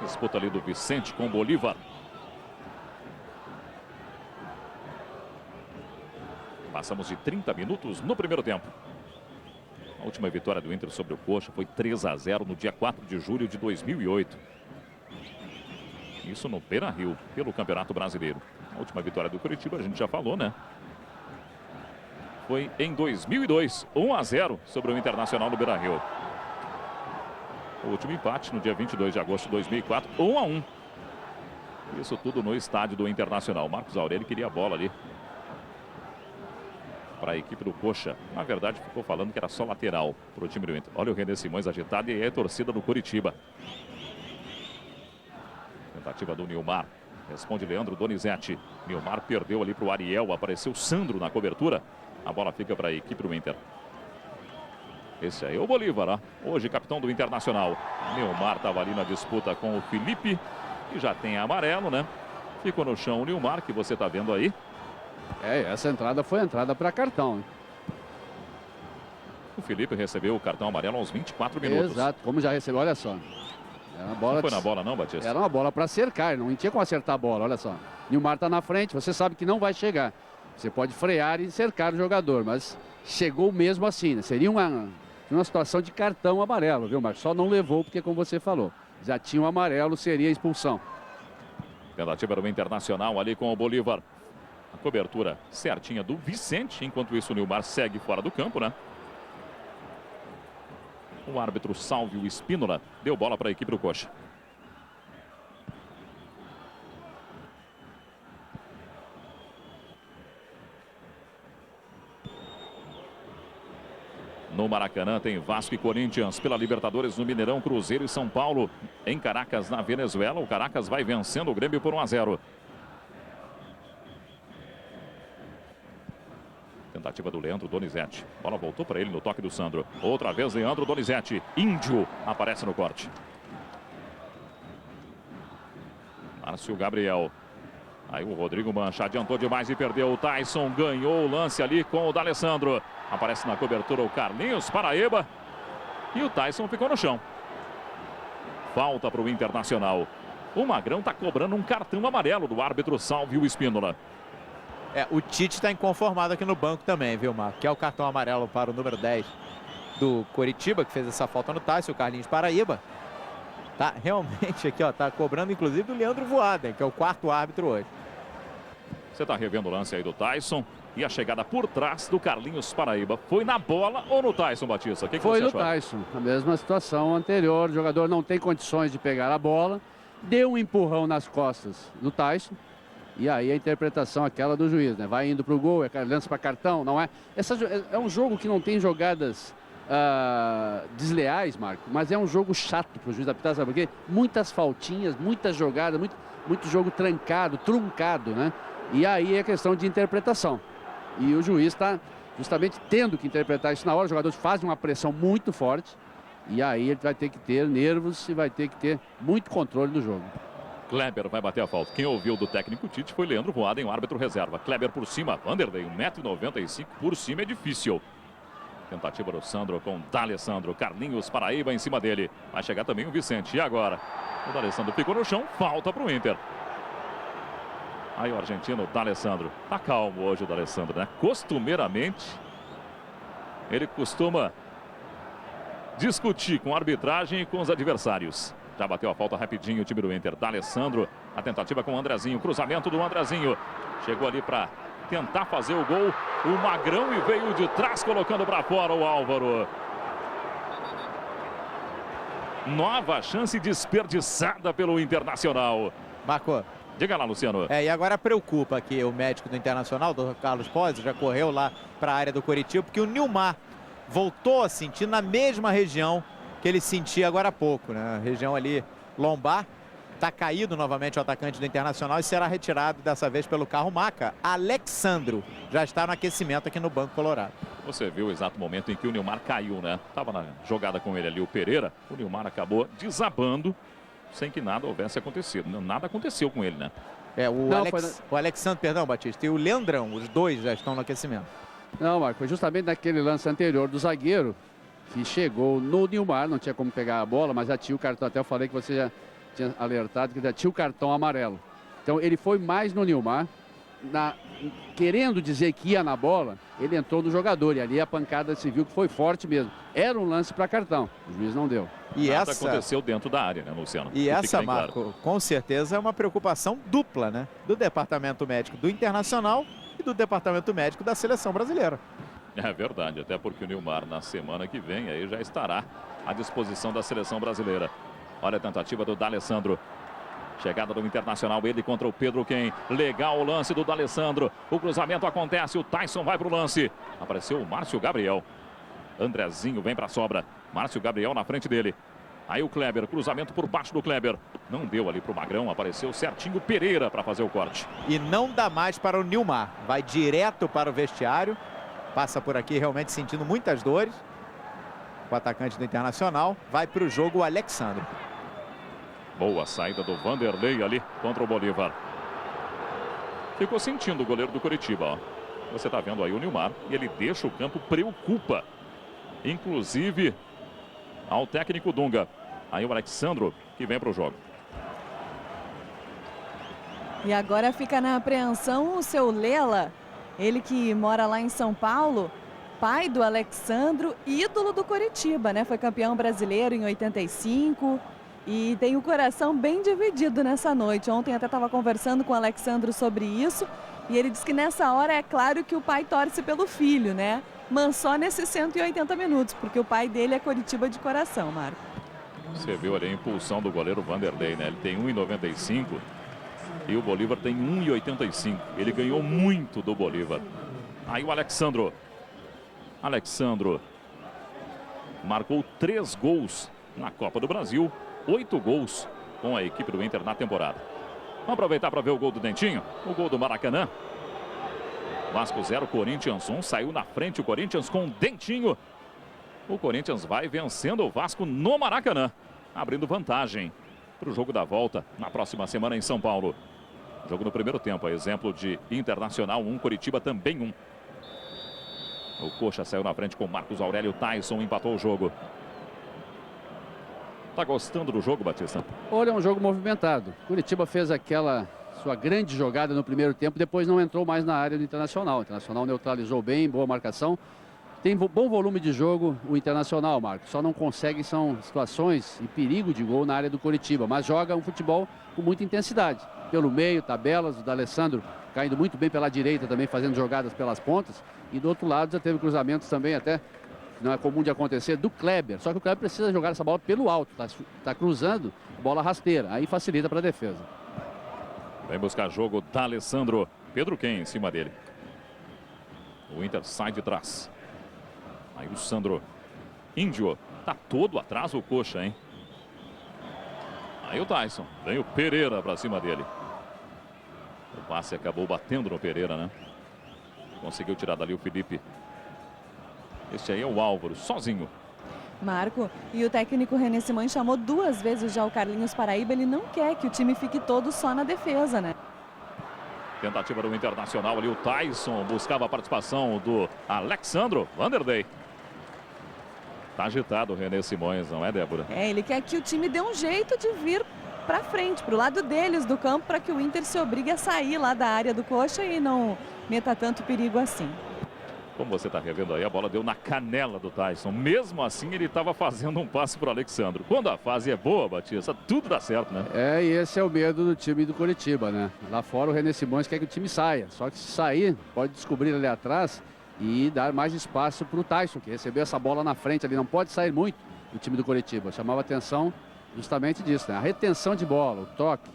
Disputa ali do Vicente com o Bolívar. Passamos de 30 minutos no primeiro tempo. A última vitória do Inter sobre o Coxa foi 3-0 no dia 4 de julho de 2008. Isso no Beira-Rio, pelo Campeonato Brasileiro. A última vitória do Coritiba, a gente já falou, né? Foi em 2002, 1-0 sobre o Internacional no Beira-Rio. O último empate no dia 22 de agosto de 2004, 1-1. Isso tudo no estádio do Internacional. Marcos Aurélio queria a bola ali para a equipe do Coxa. Na verdade, ficou falando que era só lateral para o time do Inter. Olha o René Simões agitado e aí a torcida do Coritiba. Tentativa do Nilmar. Responde Leandro Donizete. Nilmar perdeu ali para o Ariel. Apareceu Sandro na cobertura. A bola fica para a equipe do Inter. Esse aí é o Bolívar, ó. Hoje capitão do Internacional. Nilmar estava ali na disputa com o Felipe, que já tem amarelo, né? Ficou no chão o Nilmar, que você está vendo aí. Essa entrada foi entrada para cartão, hein? O Felipe recebeu o cartão amarelo aos 24 minutos. Exato, como já recebeu, olha só. Era uma bola não foi na bola não, Batista? Era uma bola para cercar, não tinha como acertar a bola, olha só. Nilmar está na frente, você sabe que não vai chegar. Você pode frear e cercar o jogador, mas chegou mesmo assim, né? Seria uma situação de cartão amarelo, viu, Marcos? Só não levou porque, como você falou, já tinha um amarelo, seria expulsão. Tentativa do Internacional ali com o Bolívar. A cobertura certinha do Vicente, enquanto isso o Nilmar segue fora do campo, né? O árbitro Sálvio Espínola deu bola para a equipe do Coxa. No Maracanã tem Vasco e Corinthians pela Libertadores no Mineirão, Cruzeiro e São Paulo em Caracas, na Venezuela. O Caracas vai vencendo o Grêmio por 1-0. Tentativa do Leandro Donizete. Bola voltou para ele no toque do Sandro. Outra vez Leandro Donizete. Índio aparece no corte. Márcio Gabriel. Aí o Rodrigo Mancha adiantou demais e perdeu. O Tyson ganhou o lance ali com o D'Alessandro. Aparece na cobertura o Carlinhos Paraíba. E o Tyson ficou no chão. Falta para o Internacional. O Magrão está cobrando um cartão amarelo do árbitro Sálvio Espínola. O Tite está inconformado aqui no banco também, viu, Marco? Que é o cartão amarelo para o número 10 do Coritiba, que fez essa falta no Tyson, o Carlinhos Paraíba. Tá realmente aqui, ó, tá cobrando inclusive do Leandro Voaden, que é o quarto árbitro hoje. Você está revendo o lance aí do Tyson e a chegada por trás do Carlinhos Paraíba. Foi na bola ou no Tyson, Batista? O que foi você no Tyson, a mesma situação anterior. O jogador não tem condições de pegar a bola, deu um empurrão nas costas do Tyson. E aí a interpretação aquela do juiz, né? Vai indo para o gol, lança para cartão, não é? É um jogo que não tem jogadas desleais, Marco, mas é um jogo chato para o juiz apitar, sabe por quê? Muitas faltinhas, muitas jogadas, muito jogo trancado, truncado, né? E aí é questão de interpretação. E o juiz está justamente tendo que interpretar isso na hora. Os jogadores fazem uma pressão muito forte e aí ele vai ter que ter nervos e vai ter que ter muito controle do jogo. Kleber vai bater a falta. Quem ouviu do técnico Tite foi Leandro Voaden, o árbitro reserva. Kleber por cima, Vanderlei, 1,95 m por cima é difícil. Tentativa do Sandro com D'Alessandro. Carlinhos Paraíba em cima dele. Vai chegar também o Vicente. E agora? O D'Alessandro ficou no chão, falta para o Inter. Aí o argentino D'Alessandro. Tá calmo hoje o D'Alessandro, né? Costumeiramente, ele costuma discutir com a arbitragem e com os adversários. Já bateu a falta rapidinho o time do Inter. D'Alessandro, a tentativa com o Andrezinho. Cruzamento do Andrezinho. Chegou ali para tentar fazer o gol. O Magrão e veio de trás colocando para fora o Álvaro. Nova chance desperdiçada pelo Internacional. Marco. Diga lá, Luciano. E agora preocupa aqui o médico do Internacional, o Carlos Pozzi, já correu lá para a área do Coritiba, porque o Nilmar voltou a sentir na mesma região que ele sentia agora há pouco, né? A região ali lombar. Está caído novamente o atacante do Internacional e será retirado dessa vez pelo carro maca. Alexandro já está no aquecimento aqui no Banco Colorado. Você viu o exato momento em que o Nilmar caiu, né? Estava na jogada com ele ali o Pereira. O Nilmar acabou desabando sem que nada houvesse acontecido. Nada aconteceu com ele, né? O Alexandre, perdão, Batista, e o Leandrão, os dois já estão no aquecimento. Não, Marco, foi justamente naquele lance anterior do zagueiro que chegou no Nilmar, não tinha como pegar a bola, mas já tinha o cartão. Até eu falei que você já tinha alertado que já tinha o cartão amarelo. Então ele foi mais no Nilmar, querendo dizer que ia na bola, ele entrou no jogador e ali a pancada se viu que foi forte mesmo. Era um lance para cartão, o juiz não deu. E nada aconteceu dentro da área, né, Luciano? E essa, Marco, claro, com certeza é uma preocupação dupla, né? Do Departamento Médico do Internacional e do Departamento Médico da Seleção Brasileira. É verdade, até porque o Nilmar na semana que vem aí já estará à disposição da Seleção Brasileira. Olha a tentativa do D'Alessandro. Chegada do Internacional, ele contra o Pedro Quem. Legal o lance do D'Alessandro. O cruzamento acontece, o Tyson vai para o lance. Apareceu o Márcio Gabriel. Andrezinho vem para a sobra. Márcio Gabriel na frente dele. Aí o Kleber, cruzamento por baixo do Kleber. Não deu ali para o Magrão, apareceu certinho Pereira para fazer o corte. E não dá mais para o Nilmar. Vai direto para o vestiário. Passa por aqui realmente sentindo muitas dores. O atacante do Internacional. Vai para o jogo o Alexandro. Boa saída do Vanderlei ali contra o Bolívar. Ficou sentindo o goleiro do Coritiba, ó. Você está vendo aí o Nilmar e ele deixa o campo, preocupa. Inclusive ao técnico Dunga. Aí o Alexandro que vem para o jogo. E agora fica na apreensão o seu Lela. Ele que mora lá em São Paulo. Pai do Alexandro, ídolo do Coritiba, né? Foi campeão brasileiro em 85. E tem o coração bem dividido nessa noite. Ontem até estava conversando com o Alexandro sobre isso. E ele disse que nessa hora é claro que o pai torce pelo filho, né? Mas só nesses 180 minutos, porque o pai dele é Coritiba de coração, Marco. Você viu ali a impulsão do goleiro Vanderlei, né? Ele tem 1,95 e o Bolívar tem 1,85. Ele ganhou muito do Bolívar. Aí o Alexandro. Alexandro marcou 3 gols na Copa do Brasil. 8 gols com a equipe do Inter na temporada. Vamos aproveitar para ver o gol do Dentinho. O gol do Maracanã. Vasco 0, Corinthians 1. Saiu na frente o Corinthians com Dentinho. O Corinthians vai vencendo o Vasco no Maracanã. Abrindo vantagem para o jogo da volta na próxima semana em São Paulo. Jogo no primeiro tempo. Exemplo de Internacional 1, Coritiba também 1. O Coxa saiu na frente com Marcos Aurélio. Tyson empatou o jogo. Tá gostando do jogo, Batista? Olha, é um jogo movimentado. Curitiba fez aquela sua grande jogada no primeiro tempo, depois não entrou mais na área do Internacional. O Internacional neutralizou bem, boa marcação. Tem bom volume de jogo o Internacional, Marcos. Só não consegue, são situações e perigo de gol na área do Coritiba. Mas joga um futebol com muita intensidade. Pelo meio, tabelas, o D'Alessandro caindo muito bem pela direita também, fazendo jogadas pelas pontas. E do outro lado já teve cruzamentos também até... Não é comum de acontecer, do Kleber. Só que o Kleber precisa jogar essa bola pelo alto. Tá cruzando, bola rasteira. Aí facilita para a defesa. Vem buscar jogo D'Alessandro. Pedro Quem em cima dele. O Inter sai de trás. Aí o Sandro. Índio. Tá todo atrás o Coxa, hein? Aí o Tyson. Vem o Pereira para cima dele. O passe acabou batendo no Pereira, né? Conseguiu tirar dali o Felipe. Este aí é o Álvaro, sozinho. Marco, e o técnico René Simões chamou 2 vezes já o Carlinhos Paraíba. Ele não quer que o time fique todo só na defesa, né? Tentativa do Internacional ali, o Tyson buscava a participação do Alexandro Vanderlei. Tá agitado o René Simões, não é, Débora? É, ele quer que o time dê um jeito de vir para frente, para o lado deles do campo, para que o Inter se obrigue a sair lá da área do Coxa e não meta tanto perigo assim. Como você está revendo aí, a bola deu na canela do Tyson. Mesmo assim, ele estava fazendo um passe para o Alexandro. Quando a fase é boa, Batista, tudo dá certo, né? É, e esse é o medo do time do Coritiba, né? Lá fora o René Simões quer que o time saia. Só que se sair, pode descobrir ali atrás e dar mais espaço para o Tyson, que recebeu essa bola na frente ali. Não pode sair muito do time do Coritiba. Chamava atenção justamente disso, né? A retenção de bola, o toque,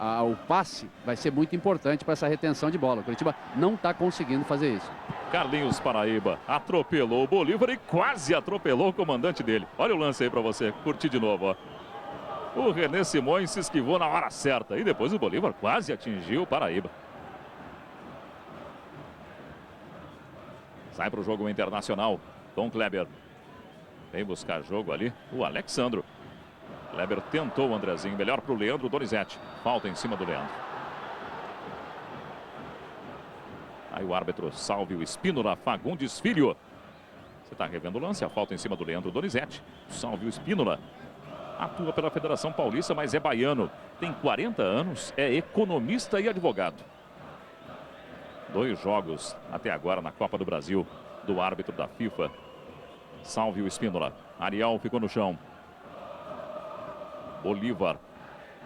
o passe vai ser muito importante para essa retenção de bola. O Coritiba não está conseguindo fazer isso. Carlinhos Paraíba atropelou o Bolívar e quase atropelou o comandante dele. Olha o lance aí para você curtir de novo, ó. O René Simões se esquivou na hora certa e depois o Bolívar quase atingiu o Paraíba. Sai para o jogo Internacional com Kleber. Vem buscar jogo ali o Alexandro. Kleber tentou o Andrezinho, melhor para o Leandro Donizete. Falta em cima do Leandro. Aí o árbitro Salve o Espínola, Fagundes Filho. Você está revendo o lance, a falta em cima do Leandro Donizete. Salve o Espínola. Atua pela Federação Paulista, mas é baiano. Tem 40 anos, é economista e advogado. 2 jogos até agora na Copa do Brasil do árbitro da FIFA. Salve o Espínola. Ariel ficou no chão. Bolívar.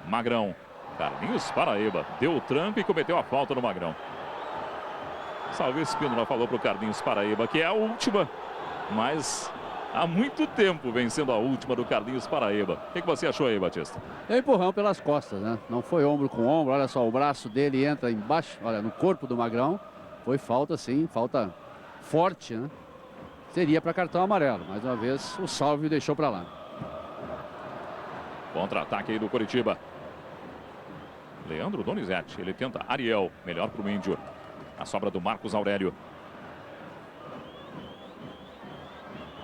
Magrão. Carlinhos Paraíba. Deu o tranco e cometeu a falta no Magrão. Salve Espínola falou para o Carlinhos Paraíba que é a última, mas há muito tempo vem sendo a última do Carlinhos Paraíba. O que você achou aí, Batista? É um empurrão pelas costas, né? Não foi ombro com ombro, olha só, o braço dele entra embaixo, olha, no corpo do Magrão. Foi falta sim, falta forte, né? Seria para cartão amarelo, mais uma vez o Salve deixou para lá. Contra-ataque aí do Coritiba. Leandro Donizete, ele tenta Ariel, melhor para o Índio. A sobra do Marcos Aurélio.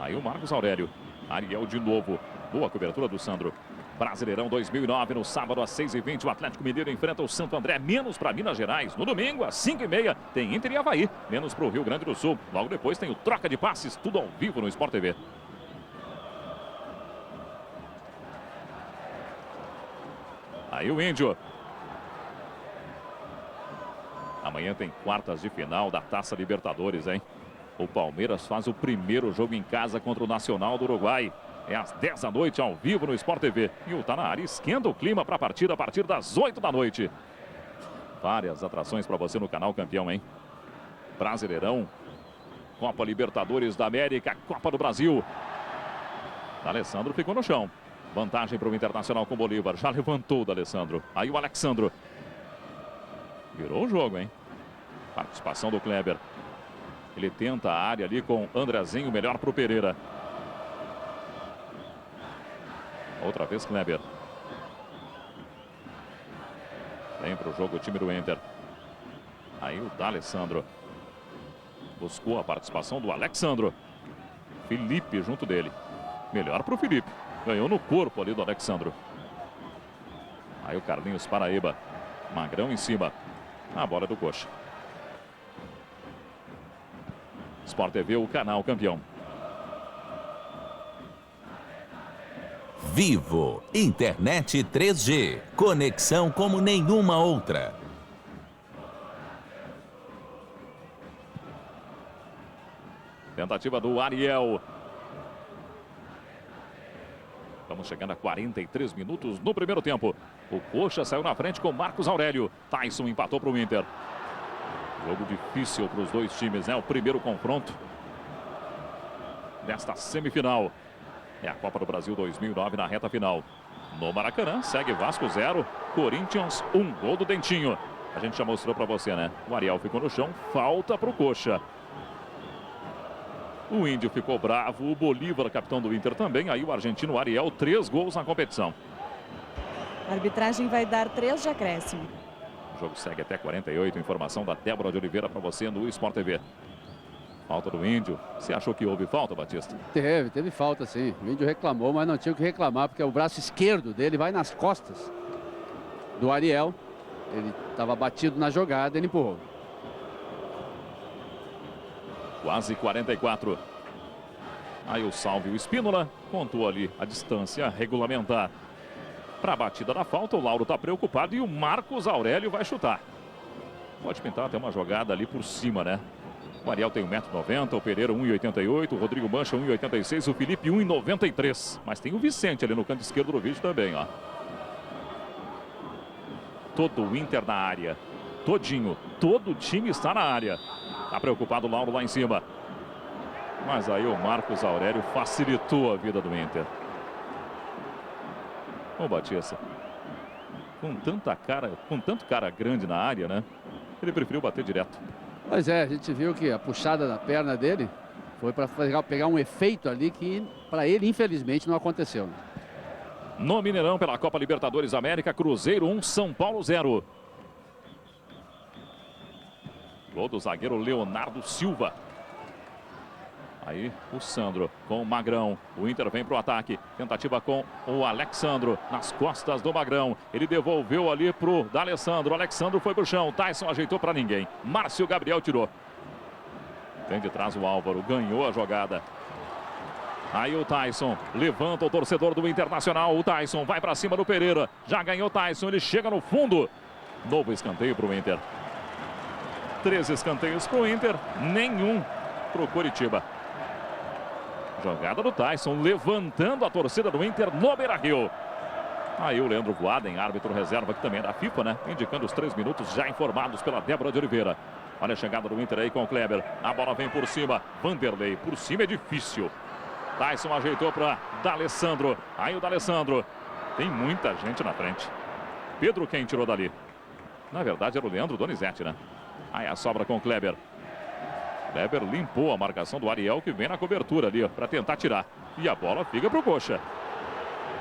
Aí o Marcos Aurélio. Ariel de novo. Boa cobertura do Sandro. Brasileirão 2009, no sábado às 6h20, o Atlético Mineiro enfrenta o Santo André, menos para Minas Gerais. No domingo, às 5h30, tem Inter e Avaí, menos para o Rio Grande do Sul. Logo depois tem o Troca de Passes, tudo ao vivo no Sport TV. Aí o Índio. Amanhã tem quartas de final da Taça Libertadores, hein? O Palmeiras faz o primeiro jogo em casa contra o Nacional do Uruguai. É às 10 da noite, ao vivo no Sport TV. E o Tá Na Área esquenta o clima para a partida a partir das 8 da noite. Várias atrações para você no canal Campeão, hein? Brasileirão, Copa Libertadores da América, Copa do Brasil. D'Alessandro ficou no chão. Vantagem para o Internacional com o Bolívar. Já levantou o D'Alessandro. Aí o Alexandro. Virou o jogo, hein? Participação do Kleber. Ele tenta a área ali com Andrezinho, melhor para o Pereira. Outra vez Kleber. Vem para o jogo o time do Inter. Aí o D'Alessandro. Buscou a participação do Alexandro. Felipe junto dele. Melhor para o Felipe. Ganhou no corpo ali do Alexandro. Aí o Carlinhos Paraíba. Magrão em cima. A bola do Coxa. Sport TV, o canal Campeão. Vivo, internet 3G, conexão como nenhuma outra. Tentativa do Ariel. Vamos chegando a 43 minutos no primeiro tempo. O Coxa saiu na frente com Marcos Aurélio. Tyson empatou para o Inter. Jogo difícil para os dois times, né? O primeiro confronto desta semifinal. É a Copa do Brasil 2009 na reta final. No Maracanã, segue Vasco 0, Corinthians 1. Gol do Dentinho. A gente já mostrou para você, né? O Ariel ficou no chão, falta para o Coxa. O Índio ficou bravo, o Bolívar, capitão do Inter também. Aí o argentino Ariel, 3 gols na competição. A arbitragem vai dar 3 de acréscimo. O jogo segue até 48. Informação da Débora de Oliveira para você no Sport TV. Falta do Índio. Você achou que houve falta, Batista? Teve falta sim. O Índio reclamou, mas não tinha o que reclamar, porque o braço esquerdo dele vai nas costas do Ariel. Ele estava batido na jogada, ele empurrou. Quase 44. Aí o Salvio Espínola contou ali a distância regulamentar para a batida da falta. O Lauro está preocupado e o Marcos Aurélio vai chutar. Pode pintar até uma jogada ali por cima, né? O Ariel tem 1,90 m, o Pereira 1,88 m, o Rodrigo Mancha 1,86 m, o Felipe 1,93 m. Mas tem o Vicente ali no canto esquerdo do vídeo também, ó. Todo o Inter na área. Todinho, todo o time está na área. Tá preocupado o Lauro lá em cima. Mas aí o Marcos Aurélio facilitou a vida do Inter. Ô Batista, com tanto cara grande na área, né? Ele preferiu bater direto. Pois é, a gente viu que a puxada da perna dele foi para pegar um efeito ali que para ele infelizmente não aconteceu. No Mineirão, pela Copa Libertadores América, Cruzeiro 1, São Paulo 0. Gol do zagueiro Leonardo Silva. Aí o Sandro com o Magrão. O Inter vem para o ataque. Tentativa com o Alexandro nas costas do Magrão. Ele devolveu ali para o D'Alessandro. O Alexandro foi para o chão. Tyson ajeitou para ninguém. Márcio Gabriel tirou. Vem de trás o Álvaro. Ganhou a jogada. Aí o Tyson levanta o torcedor do Internacional. O Tyson vai para cima do Pereira. Já ganhou o Tyson. Ele chega no fundo. Novo escanteio para o Inter. 13 escanteios para o Inter. Nenhum para o Coritiba. Jogada do Tyson, levantando a torcida do Inter no Beira-Rio. Aí o Leandro Voaden, árbitro reserva, que também é da FIFA, né? Indicando os 3 minutos já informados pela Débora de Oliveira. Olha a chegada do Inter aí com o Kleber. A bola vem por cima. Vanderlei, por cima é difícil. Tyson ajeitou para D'Alessandro. Aí o D'Alessandro. Tem muita gente na frente. Pedro quem tirou dali? Na verdade era o Leandro Donizete, né? Aí a sobra com o Kleber. Kleber limpou a marcação do Ariel, que vem na cobertura ali para tentar tirar. E a bola fica para o Coxa.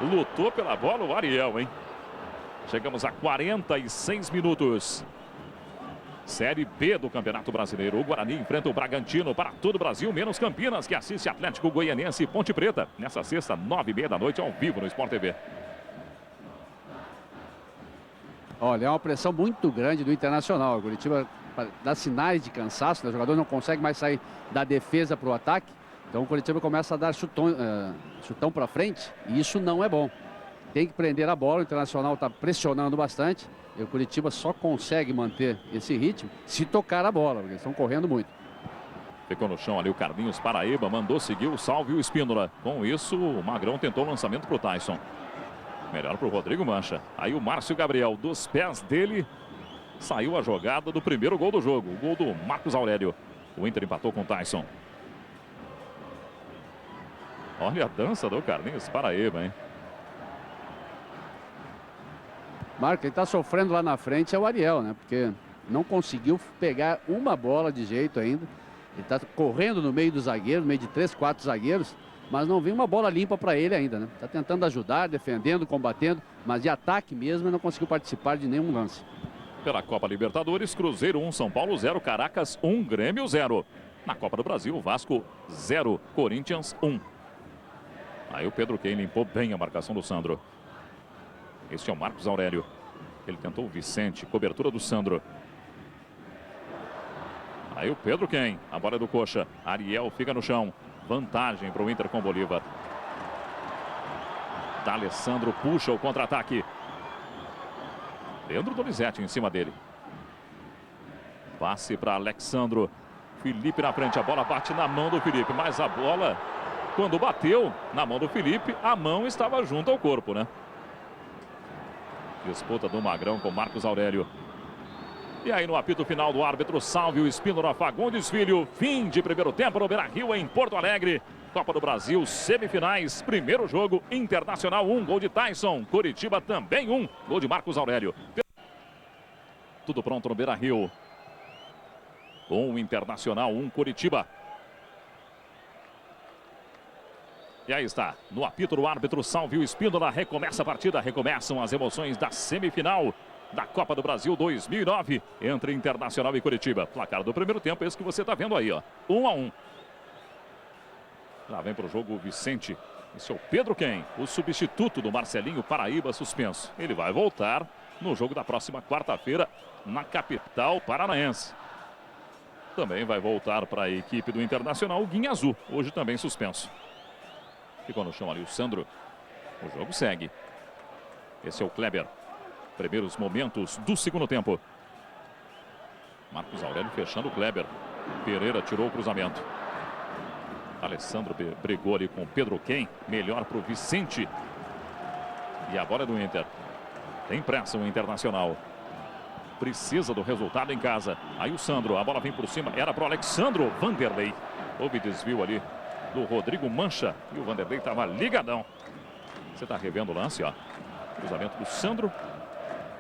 Lutou pela bola o Ariel, hein? Chegamos a 46 minutos. Série B do Campeonato Brasileiro. O Guarani enfrenta o Bragantino para todo o Brasil, menos Campinas, que assiste Atlético Goianiense e Ponte Preta. Nessa sexta, 9h30 da noite, ao vivo no Sport TV. Olha, é uma pressão muito grande do Internacional. O Curitiba dá sinais de cansaço, né? O jogador não consegue mais sair da defesa para o ataque. Então o Curitiba começa a dar chutão para frente e isso não é bom. Tem que prender a bola, o Internacional está pressionando bastante. E o Curitiba só consegue manter esse ritmo se tocar a bola, porque eles estão correndo muito. Ficou no chão ali o Carlinhos Paraíba, mandou seguir o salve e o Espíndola. Com isso, o Magrão tentou o lançamento para o Tyson. Melhor para o Rodrigo Mancha. Aí o Márcio Gabriel, dos pés dele, saiu a jogada do primeiro gol do jogo. O gol do Marcos Aurélio. O Inter empatou com o Tyson. Olha a dança do Carlinhos Paraíba, hein? Marco, quem está sofrendo lá na frente é o Ariel, né? Porque não conseguiu pegar uma bola de jeito ainda. Ele está correndo no meio dos zagueiros, no meio de 3, 4 zagueiros, mas não vem uma bola limpa para ele ainda, né? Está tentando ajudar, defendendo, combatendo, mas de ataque mesmo ele não conseguiu participar de nenhum lance. Pela Copa Libertadores, Cruzeiro 1, São Paulo 0, Caracas 1, Grêmio 0. Na Copa do Brasil, Vasco 0, Corinthians 1. Aí o Pedro Quem limpou bem a marcação do Sandro. Este é o Marcos Aurélio. Ele tentou o Vicente, cobertura do Sandro. Aí o Pedro Quem, a bola é do Coxa. Ariel fica no chão. Vantagem para o Inter com Bolívar. D'Alessandro puxa o contra-ataque. Leandro Donizete em cima dele. Passe para Alexandro. Felipe na frente, a bola bate na mão do Felipe. Mas a bola, quando bateu na mão do Felipe, a mão estava junto ao corpo, né? Disputa do Magrão com Marcos Aurélio. E aí no apito final do árbitro, salve o Espíndola Fagundes Filho. Fim de primeiro tempo no Beira-Rio em Porto Alegre. Copa do Brasil, semifinais. Primeiro jogo, Internacional 1, gol de Tyson. Coritiba também 1, gol de Marcos Aurélio. Tudo pronto no Beira-Rio. Com o Internacional 1, Coritiba. E aí está, no apito do árbitro, salve o Espíndola. Recomeça a partida, recomeçam as emoções da semifinal da Copa do Brasil 2009 entre Internacional e Coritiba. Placar do primeiro tempo, esse que você está vendo aí, ó, 1-1. Já vem para o jogo o Vicente. Esse é o Pedro Quem, o substituto do Marcelinho Paraíba, suspenso. Ele vai voltar no jogo da próxima quarta-feira na capital paranaense. Também vai voltar para a equipe do Internacional o Guinha Azul, hoje também suspenso. Ficou no chão ali o Sandro. O jogo segue. Esse é o Kleber. Primeiros momentos do segundo tempo. Marcos Aurélio fechando o Kleber. Pereira tirou o cruzamento. Alessandro brigou ali com Pedro Quem. Melhor para o Vicente. E a bola é do Inter. Tem pressa o Internacional. Precisa do resultado em casa. Aí o Sandro. A bola vem por cima. Era para o Alexandro Vanderlei. Houve desvio ali do Rodrigo Mancha. E o Vanderlei estava ligadão. Você está revendo o lance, ó. Cruzamento do Sandro.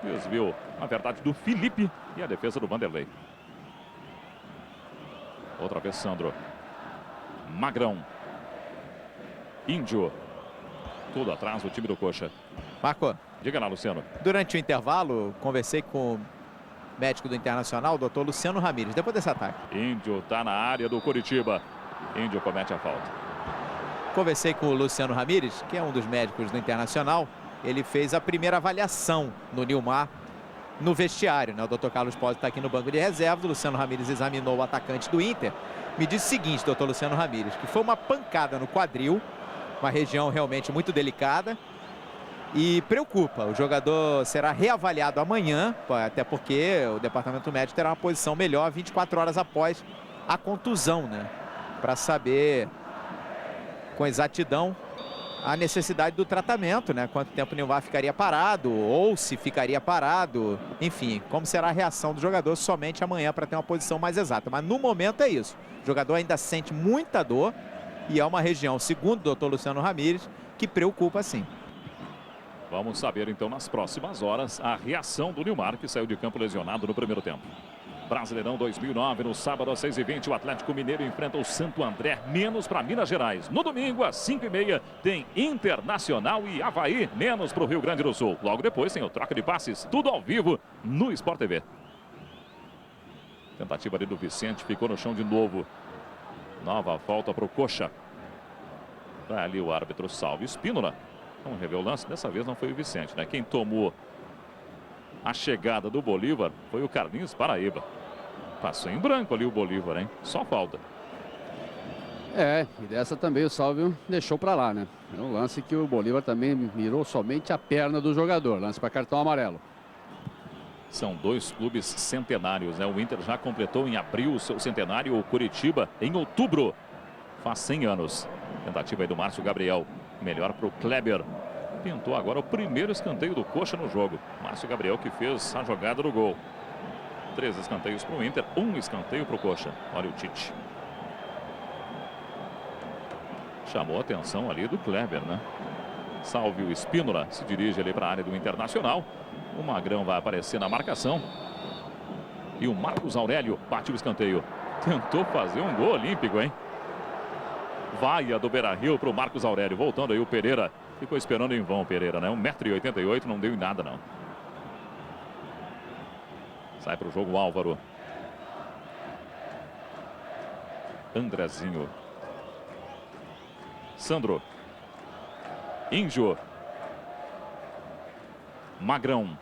Desvio, na verdade, do Felipe. E a defesa do Vanderlei. Outra vez Sandro. Magrão. Índio. Tudo atrás do time do Coxa. Marco. Diga lá, Luciano. Durante o intervalo, conversei com o médico do Internacional, o doutor Luciano Ramírez, depois desse ataque. Índio está na área do Coritiba. Índio comete a falta. Conversei com o Luciano Ramírez, que é um dos médicos do Internacional. Ele fez a primeira avaliação no Nilmar, no vestiário, né? O doutor Carlos Pozzi está aqui no banco de reserva. O Luciano Ramírez examinou o atacante do Inter. Me disse o seguinte, doutor Luciano Ramírez, que foi uma pancada no quadril, uma região realmente muito delicada. E preocupa, o jogador será reavaliado amanhã, até porque o departamento médico terá uma posição melhor 24 horas após a contusão, né? Para saber com exatidão a necessidade do tratamento, né? Quanto tempo o Nilmar ficaria parado, ou se ficaria parado, enfim, como será a reação do jogador somente amanhã para ter uma posição mais exata. Mas no momento é isso, o jogador ainda sente muita dor e é uma região, segundo o doutor Luciano Ramírez, que preocupa sim. Vamos saber então nas próximas horas a reação do Nilmar, que saiu de campo lesionado no primeiro tempo. Brasileirão 2009, no sábado às 6h20, o Atlético Mineiro enfrenta o Santo André, menos para Minas Gerais. No domingo, às 5h30, tem Internacional e Avaí, menos para o Rio Grande do Sul. Logo depois tem o troca de passes, tudo ao vivo no Sport TV. Tentativa ali do Vicente, ficou no chão de novo. Nova falta para o Coxa. Vai ali o árbitro Salve Espínola. Vamos rever o lance. Dessa vez não foi o Vicente, né? Quem tomou a chegada do Bolívar foi o Carlinhos Paraíba. Passou em branco ali o Bolívar, hein? Só falta. E dessa também o Salvio deixou para lá, né? É um lance que o Bolívar também mirou somente a perna do jogador. Lance para cartão amarelo. São dois clubes centenários, né? O Inter já completou em abril o seu centenário, o Curitiba em outubro. Faz 100 anos. Tentativa aí do Márcio Gabriel. Melhor para o Kleber. Pintou agora o primeiro escanteio do Coxa no jogo. Márcio Gabriel que fez a jogada do gol. 3 escanteios para o Inter, 1 escanteio para o Coxa. Olha o Tite. Chamou a atenção ali do Kleber, né? Salve o Espínola, se dirige ali para a área do Internacional. O Magrão vai aparecer na marcação. E o Marcos Aurélio bate o escanteio. Tentou fazer um gol olímpico, hein? Vaia do Beira-Rio para o Marcos Aurélio. Voltando aí o Pereira. Ficou esperando em vão o Pereira, né? 1,88 m, não deu em nada, não. Sai para o jogo o Álvaro. Andrezinho. Sandro. Índio. Magrão.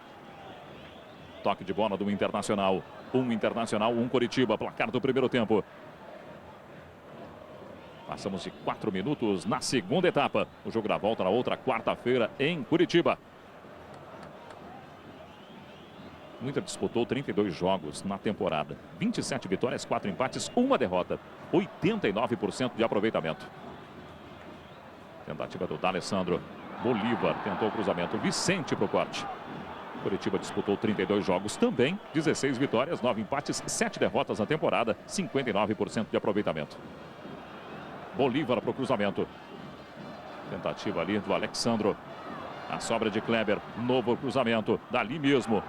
Toque de bola do Internacional. 1 Internacional, 1 Coritiba. Placar do primeiro tempo. Passamos de 4 minutos na segunda etapa. O jogo da volta na outra quarta-feira em Curitiba. O Inter disputou 32 jogos na temporada. 27 vitórias, 4 empates, 1 derrota. 89% de aproveitamento. Tentativa do D'Alessandro. Bolívar tentou o cruzamento. Vicente para o corte. Curitiba disputou 32 jogos também. 16 vitórias, 9 empates, 7 derrotas na temporada. 59% de aproveitamento. Bolívar para o cruzamento. Tentativa ali do Alexandro. A sobra de Kleber. Novo cruzamento. Dali mesmo.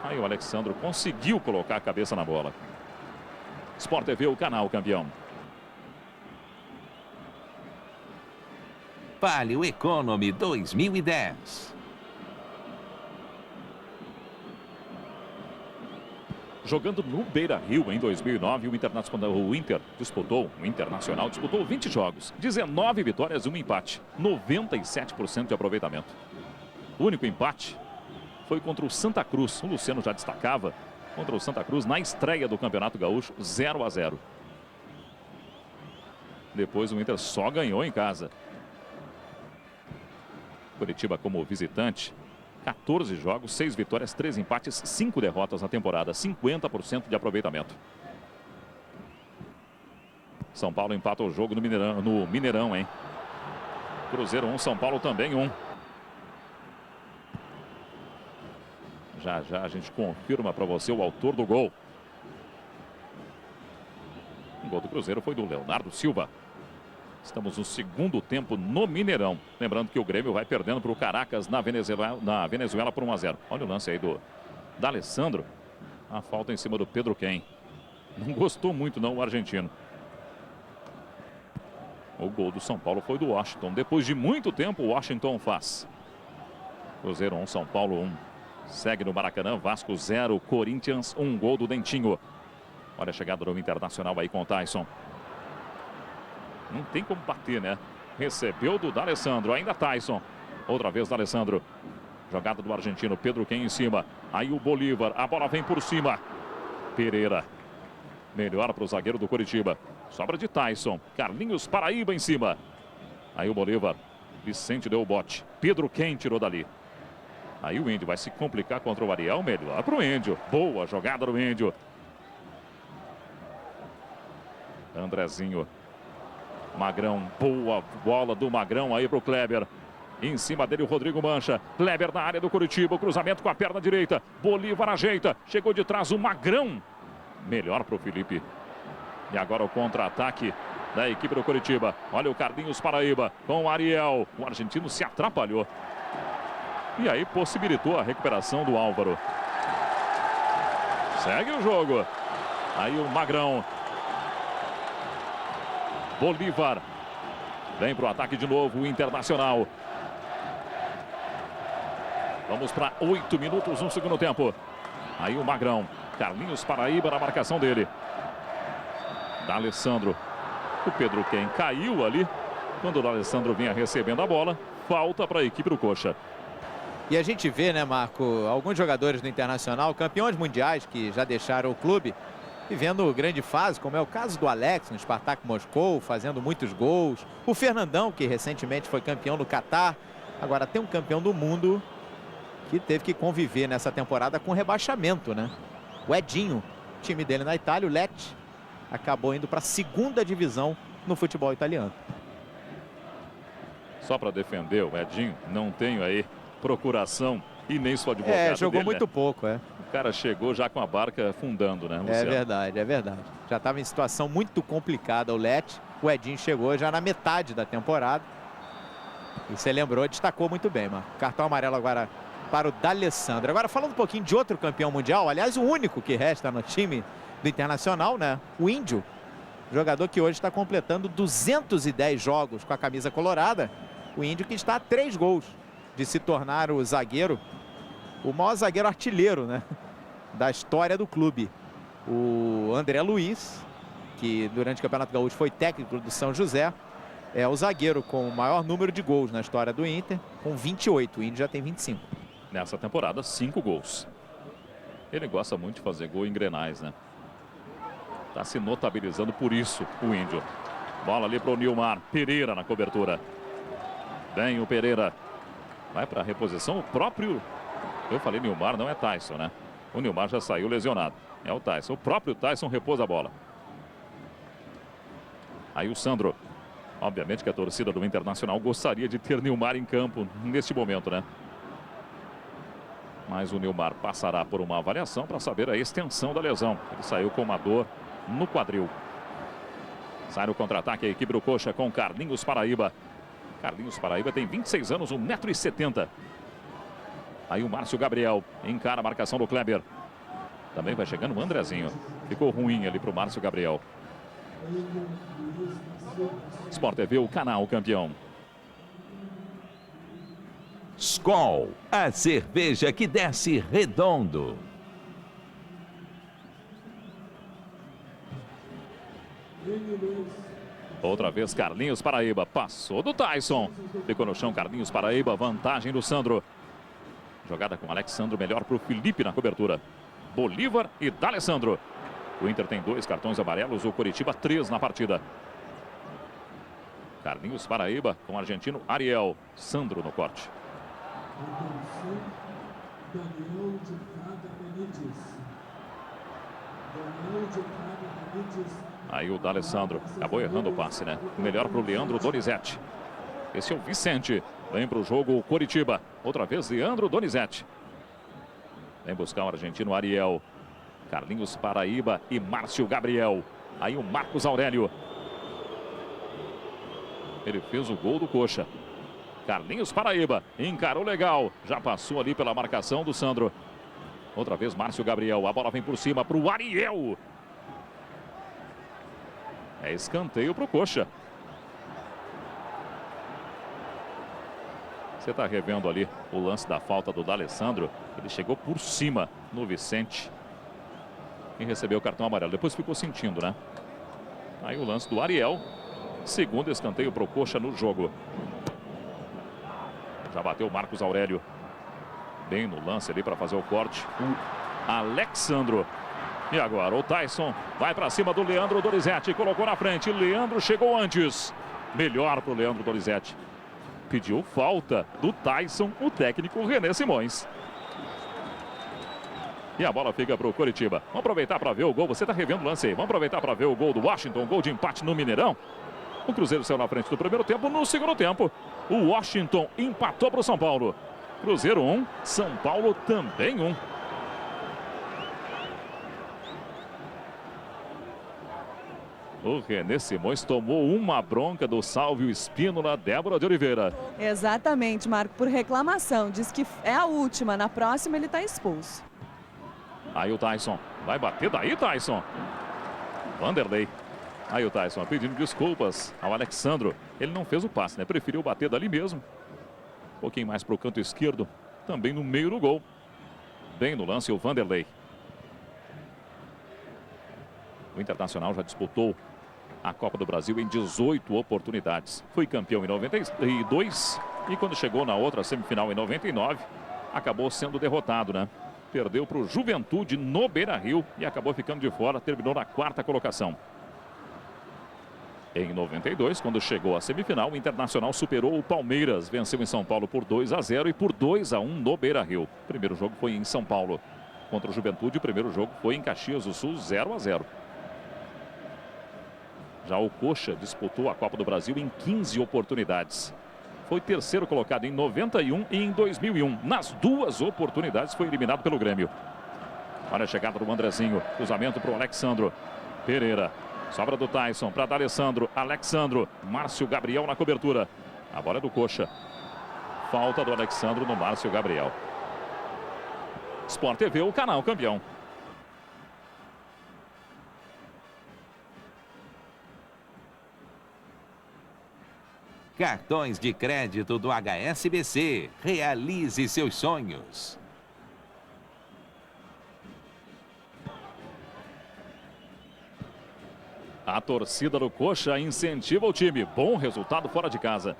Aí o Alexandro conseguiu colocar a cabeça na bola. Sport TV, o canal campeão. Palio Economy 2010. Jogando no Beira-Rio em 2009, o Internacional disputou 20 jogos, 19 vitórias e 1 empate, 97% de aproveitamento. O único empate foi contra o Santa Cruz. O Luciano já destacava contra o Santa Cruz na estreia do Campeonato Gaúcho, 0-0. Depois o Inter só ganhou em casa. Curitiba como visitante. 14 jogos, 6 vitórias, 3 empates, 5 derrotas na temporada. 50% de aproveitamento. São Paulo empata o jogo no Mineirão, hein? Cruzeiro 1, São Paulo também 1. Já já a gente confirma para você o autor do gol. O gol do Cruzeiro foi do Leonardo Silva. Estamos no segundo tempo no Mineirão. Lembrando que o Grêmio vai perdendo para o Caracas na Venezuela por 1-0. Olha o lance aí do D'Alessandro. A falta em cima do Pedro Ken. Não gostou muito não o argentino. O gol do São Paulo foi do Washington. Depois de muito tempo o Washington faz. Cruzeiro 1, São Paulo 1. Segue no Maracanã. Vasco 0, Corinthians 1. Gol do Dentinho. Olha a chegada do Internacional aí com o Tyson. Não tem como bater, né? Recebeu do D'Alessandro, ainda Tyson. Outra vez D'Alessandro. Jogada do argentino, Pedro Ken em cima. Aí o Bolívar, a bola vem por cima. Pereira. Melhor para o zagueiro do Curitiba. Sobra de Tyson. Carlinhos Paraíba em cima. Aí o Bolívar. Vicente deu o bote. Pedro Ken tirou dali. Aí o Índio vai se complicar contra o Ariel. Melhor para o Índio. Boa jogada do Índio. Andrezinho. Magrão, boa bola do Magrão aí para o Kleber. Em cima dele o Rodrigo Mancha. Kleber na área do Curitiba. O cruzamento com a perna direita. Bolívar ajeita. Chegou de trás o Magrão. Melhor para o Felipe. E agora o contra-ataque da equipe do Curitiba. Olha o Carlinhos Paraíba com o Ariel. O argentino se atrapalhou. E aí possibilitou a recuperação do Álvaro. Segue o jogo. Aí o Magrão. Bolívar. Vem para o ataque de novo o Internacional. Vamos para 8 minutos no segundo tempo. Aí o Magrão. Carlinhos Paraíba na marcação dele. D'Alessandro. O Pedro Ken caiu ali. Quando o D'Alessandro vinha recebendo a bola. Falta para a equipe do Coxa. E a gente vê, né, Marco, alguns jogadores do Internacional, campeões mundiais que já deixaram o clube, vivendo grande fase, como é o caso do Alex no Spartak Moscou, fazendo muitos gols. O Fernandão, que recentemente foi campeão no Catar. Agora tem um campeão do mundo que teve que conviver nessa temporada com rebaixamento, né? O Edinho, time dele na Itália, o Lecce, acabou indo para a segunda divisão no futebol italiano. Só para defender o Edinho, não tenho aí procuração e nem sua advogado jogou dele, muito né? pouco, O cara chegou já com a barca afundando, né, Luciano? É verdade, é verdade. Já estava em situação muito complicada o Lecce. O Edinho chegou já na metade da temporada. E você lembrou, destacou muito bem, mano. Cartão amarelo agora para o D'Alessandro. Agora falando um pouquinho de outro campeão mundial, aliás, o único que resta no time do Internacional, né? O Índio. Jogador que hoje está completando 210 jogos com a camisa colorada. O Índio que está a 3 gols de se tornar o zagueiro, o maior zagueiro artilheiro, né, da história do clube. O André Luiz, que durante o Campeonato Gaúcho foi técnico do São José, é o zagueiro com o maior número de gols na história do Inter, com 28. O Índio já tem 25. Nessa temporada, 5 gols. Ele gosta muito de fazer gol em Grenais, né? Está se notabilizando por isso o Índio. Bola ali para o Nilmar. Pereira na cobertura. Vem o Pereira. Vai para a reposição o próprio... Eu falei Nilmar, não é Tyson, né? O Nilmar já saiu lesionado. É o Tyson. O próprio Tyson repousa a bola. Aí o Sandro. Obviamente que a torcida do Internacional gostaria de ter Nilmar em campo neste momento, né? Mas o Nilmar passará por uma avaliação para saber a extensão da lesão. Ele saiu com uma dor no quadril. Sai no contra-ataque a equipe do Coxa com Carlinhos Paraíba. Carlinhos Paraíba tem 26 anos, 1,70 m. Aí o Márcio Gabriel encara a marcação do Kleber. Também vai chegando o Andrezinho. Ficou ruim ali para o Márcio Gabriel. Sport TV, o canal campeão. Skol, a cerveja que desce redondo. Outra vez Carlinhos Paraíba. Passou do Tyson. Ficou no chão Carlinhos Paraíba. Vantagem do Sandro. Jogada com Alexandro. Melhor para o Felipe na cobertura. Bolívar e D'Alessandro. O Inter tem 2 cartões amarelos. O Coritiba 3 na partida. Carlinhos Paraíba com o argentino Ariel. Sandro no corte. Aí o D'Alessandro acabou errando o passe, né? Melhor para o Leandro Donizete. Esse é o Vicente. Vem para o jogo o Coritiba. Outra vez Leandro Donizete. Vem buscar o argentino Ariel. Carlinhos Paraíba e Márcio Gabriel. Aí o Marcos Aurélio. Ele fez o gol do Coxa. Carlinhos Paraíba. Encarou legal. Já passou ali pela marcação do Sandro. Outra vez Márcio Gabriel. A bola vem por cima para o Ariel. É escanteio para o Coxa. Você está revendo ali o lance da falta do D'Alessandro. Ele chegou por cima no Vicente. E recebeu o cartão amarelo. Depois ficou sentindo, né? Aí o lance do Ariel. Segundo escanteio para o Coxa no jogo. Já bateu o Marcos Aurélio. Bem no lance ali para fazer o corte. O Alexandro. E agora o Tyson vai para cima do Leandro Donizete. Colocou na frente. Leandro chegou antes. Melhor para o Leandro Donizete. Pediu falta do Tyson, o técnico René Simões. E a bola fica para o Coritiba. Vamos aproveitar para ver o gol. Você está revendo o lance aí. Vamos aproveitar para ver o gol do Washington. Gol de empate no Mineirão. O Cruzeiro saiu na frente do primeiro tempo. No segundo tempo, o Washington empatou para o São Paulo. Cruzeiro 1, São Paulo também 1. O René Simões tomou uma bronca do Sálvio Espínola, Débora de Oliveira. Exatamente, Marco, por reclamação. Diz que é a última, na próxima ele está expulso. Aí o Tyson vai bater daí, Tyson. Vanderlei. Aí o Tyson pedindo desculpas ao Alexandro. Ele não fez o passe, né? Preferiu bater dali mesmo. Um pouquinho mais para o canto esquerdo. Também no meio do gol. Bem no lance o Vanderlei. O Internacional já disputou a Copa do Brasil em 18 oportunidades. Foi campeão em 92 e quando chegou na outra semifinal em 99, acabou sendo derrotado, né? Perdeu para o Juventude no Beira-Rio e acabou ficando de fora, terminou na 4ª colocação. Em 92, quando chegou à semifinal, o Internacional superou o Palmeiras, venceu em São Paulo por 2-0 e por 2-1 no Beira-Rio. O primeiro jogo foi em São Paulo contra o Juventude, o primeiro jogo foi em Caxias do Sul, 0-0. Já o Coxa disputou a Copa do Brasil em 15 oportunidades. Foi terceiro colocado em 91 e em 2001. Nas 2 oportunidades foi eliminado pelo Grêmio. Olha a chegada do Andrezinho. Cruzamento para o Alexandro. Pereira. Sobra do Tyson para D'Alessandro. Alexandro. Márcio Gabriel na cobertura. A bola é do Coxa. Falta do Alexandro no Márcio Gabriel. Sport TV, o canal campeão. Cartões de crédito do HSBC. Realize seus sonhos. A torcida do Coxa incentiva o time. Bom resultado fora de casa.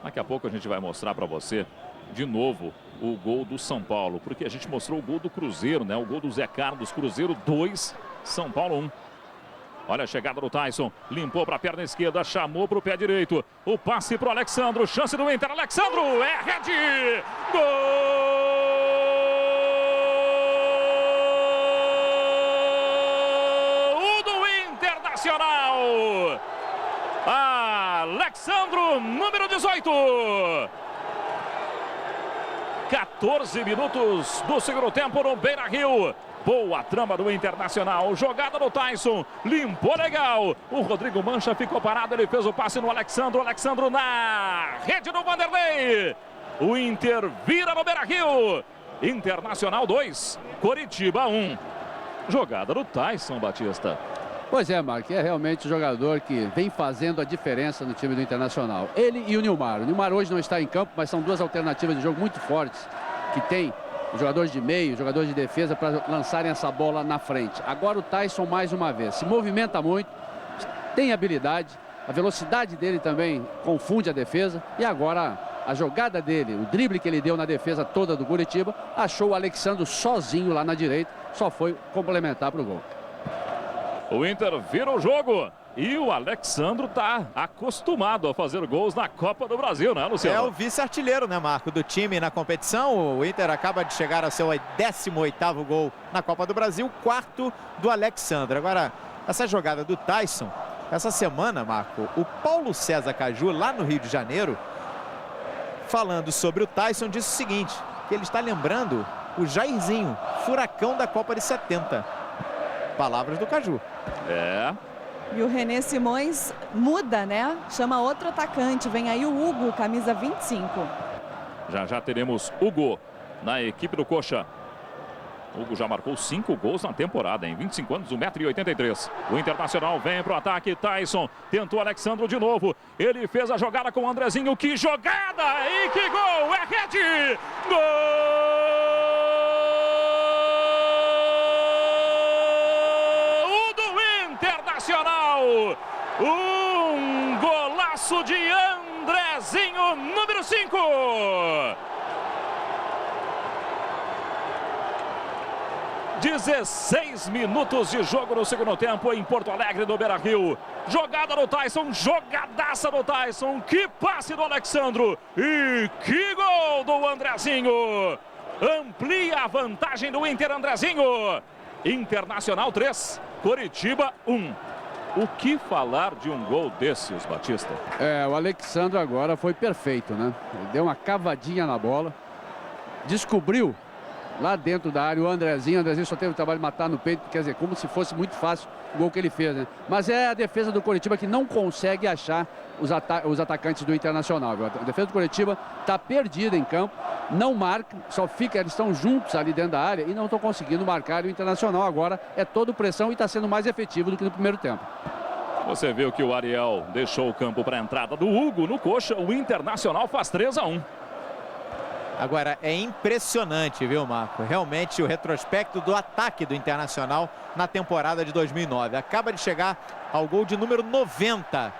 Daqui a pouco a gente vai mostrar para você de novo o gol do São Paulo. Porque a gente mostrou o gol do Cruzeiro, né? O gol do Zé Carlos. Cruzeiro 2, São Paulo 1. Olha a chegada do Tyson, limpou para a perna esquerda, chamou para o pé direito. O passe para o Alexandro, chance do Inter, Alexandro, é rede! Gol do Internacional! Alexandro, número 18. 14 minutos do segundo tempo no Beira-Rio. Boa trama do Internacional, jogada do Tyson, limpou legal. O Rodrigo Mancha ficou parado, ele fez o passe no Alexandro. Alexandro na rede do Vanderlei. O Inter vira no Beira-Rio. Internacional 2, Coritiba 1. Jogada do Tyson, Batista. Pois é, Mark, é realmente o jogador que vem fazendo a diferença no time do Internacional. Ele e o Nilmar. O Nilmar hoje não está em campo, mas são 2 alternativas de jogo muito fortes que tem. Os jogadores de meio, jogadores de defesa para lançarem essa bola na frente. Agora o Tyson mais uma vez se movimenta muito, tem habilidade, a velocidade dele também confunde a defesa. E agora a jogada dele, o drible que ele deu na defesa toda do Curitiba, achou o Alexandro sozinho lá na direita, só foi complementar para o gol. O Inter vira o jogo. E o Alexandro está acostumado a fazer gols na Copa do Brasil, né, Luciano? É o vice-artilheiro, né, Marco, do time na competição. O Inter acaba de chegar ao seu 18º gol na Copa do Brasil, 4º do Alexandro. Agora, essa jogada do Tyson, essa semana, Marco, o Paulo César Caju, lá no Rio de Janeiro, falando sobre o Tyson, disse o seguinte, que ele está lembrando o Jairzinho, furacão da Copa de 70. Palavras do Caju. É... E o René Simões muda, né? Chama outro atacante. Vem aí o Hugo, camisa 25. Já teremos Hugo na equipe do Coxa. Hugo já marcou 5 gols na temporada, em 25 anos, 1,83 m. O Internacional vem para o ataque. Tyson tentou Alexandro de novo. Ele fez a jogada com o Andrezinho. Que jogada! E que gol! É rede! Gol! Um golaço de Andrezinho, número 5. ...16 minutos de jogo no segundo tempo em Porto Alegre, no Beira-Rio. Jogada do Tyson, jogadaça do Tyson. Que passe do Alexandro. E que gol do Andrezinho. Amplia a vantagem do Inter, Andrezinho. Internacional 3, Coritiba 1. O que falar de um gol desses, Batista? O Alexandro agora foi perfeito, né? Ele deu uma cavadinha na bola, descobriu lá dentro da área o Andrezinho. O Andrezinho só teve o trabalho de matar no peito, quer dizer, como se fosse muito fácil o gol que ele fez, né? Mas é a defesa do Coritiba que não consegue achar os atacantes do Internacional. A defesa do Coritiba está perdida em campo. não marca, só fica, eles estão juntos ali dentro da área e não estão conseguindo marcar. O Internacional agora é todo pressão e está sendo mais efetivo do que no primeiro tempo. Você viu que o Ariel deixou o campo para a entrada do Hugo no coxa. O Internacional faz 3-1. Agora, é impressionante, viu, Marco? Realmente o retrospecto do ataque do Internacional na temporada de 2009. Acaba de chegar ao gol de número 90.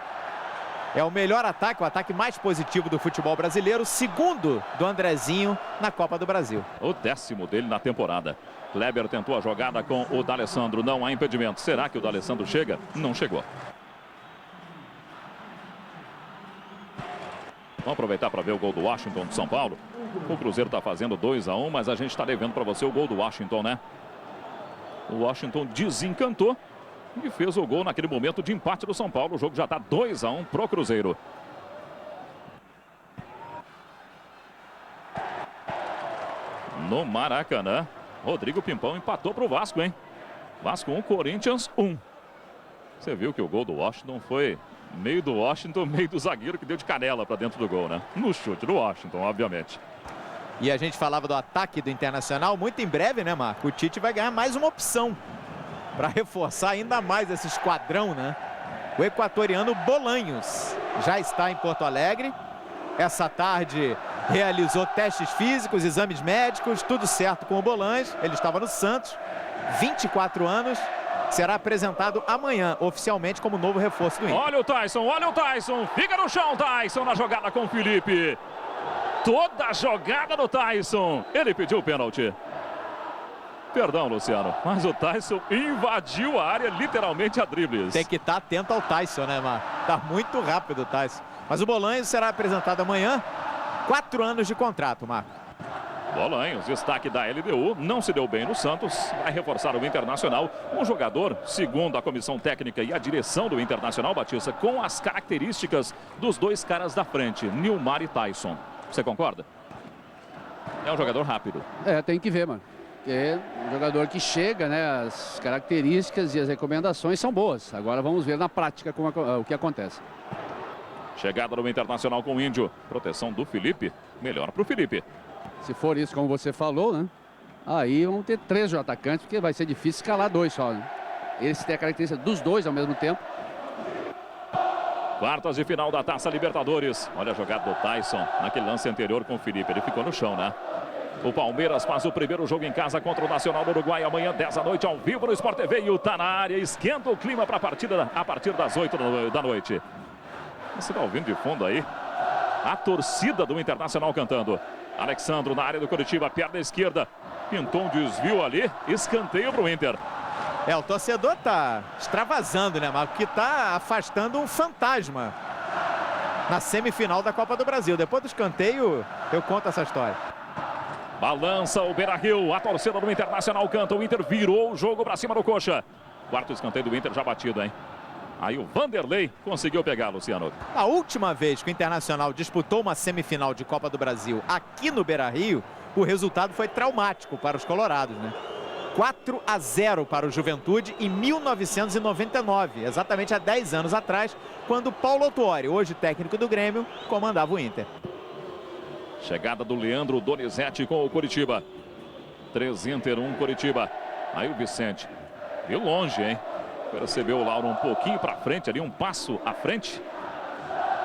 É o melhor ataque, o ataque mais positivo do futebol brasileiro, segundo do Andrezinho na Copa do Brasil. O 10º dele na temporada. Kleber tentou a jogada com o D'Alessandro, não há impedimento. Será que o D'Alessandro chega? Não chegou. Vamos aproveitar para ver o gol do Washington de São Paulo. O Cruzeiro está fazendo 2-1, mas a gente está devendo para você o gol do Washington, né? O Washington desencantou e fez o gol naquele momento de empate do São Paulo. O jogo já está 2-1 pro Cruzeiro. No Maracanã, Rodrigo Pimpão empatou para o Vasco, hein? Vasco 1, Corinthians 1. Você viu que o gol do Washington foi meio do Washington, meio do zagueiro que deu de canela para dentro do gol, né? No chute do Washington, obviamente. E a gente falava do ataque do Internacional. Muito em breve, né, Marco? O Tite vai ganhar mais uma opção para reforçar ainda mais esse esquadrão, né? O equatoriano Bolanhos já está em Porto Alegre. Essa tarde realizou testes físicos, exames médicos, tudo certo com o Bolanhos. Ele estava no Santos, 24 anos. Será apresentado amanhã, oficialmente, como novo reforço do Inter. Olha o Tyson, fica no chão, Tyson, na jogada com o Felipe. Toda a jogada do Tyson. Ele pediu o pênalti. Perdão, Luciano, mas o Tyson invadiu a área, literalmente a dribles. Tem que estar atento ao Tyson, né, Marco? Tá muito rápido o Tyson. Mas o Bolanhos será apresentado amanhã. 4 anos de contrato, Marco. Bolanhos, destaque da LDU, não se deu bem no Santos, vai reforçar o Internacional. Um jogador, segundo a comissão técnica e a direção do Internacional, Batista, com as características dos dois caras da frente, Nilmar e Tyson. Você concorda? É um jogador rápido. É, tem que ver, mano. É um jogador que chega, né? As características e as recomendações são boas. Agora vamos ver na prática o que acontece. Chegada do Internacional com o Índio. Proteção do Felipe. Melhor para o Felipe. Se for isso, como você falou, né? Aí vamos ter 3 atacantes, porque vai ser difícil escalar 2 só, né? Esse tem a característica dos 2 ao mesmo tempo. Quartas de final da Taça Libertadores. Olha a jogada do Tyson naquele lance anterior com o Felipe. Ele ficou no chão, né? O Palmeiras faz o primeiro jogo em casa contra o Nacional do Uruguai. Amanhã, 10 da noite, ao vivo no Sport TV. E o tá na área. Esquenta o clima para a partida a partir das 8 da noite. Você está ouvindo de fundo aí a torcida do Internacional cantando. Alexandro na área do Coritiba, perna esquerda. Pintou um desvio ali. Escanteio para o Inter. É, o torcedor tá extravasando, né, Marco? Que tá afastando um fantasma na semifinal da Copa do Brasil. Depois do escanteio, eu conto essa história. Balança o Beira-Rio, a torcida do Internacional canta. O Inter virou o jogo para cima do Coxa. Quarto escanteio do Inter já batido, hein? Aí o Vanderlei conseguiu pegar, Luciano. A última vez que o Internacional disputou uma semifinal de Copa do Brasil aqui no Beira-Rio, o resultado foi traumático para os colorados, né? 4-0 para o Juventude em 1999, exatamente há 10 anos atrás, quando Paulo Autuori, hoje técnico do Grêmio, comandava o Inter. Chegada do Leandro Donizete com o Coritiba. 3 Inter, 1 Coritiba. Aí o Vicente. E longe, hein? Percebeu o Lauro um pouquinho para frente ali, um passo à frente.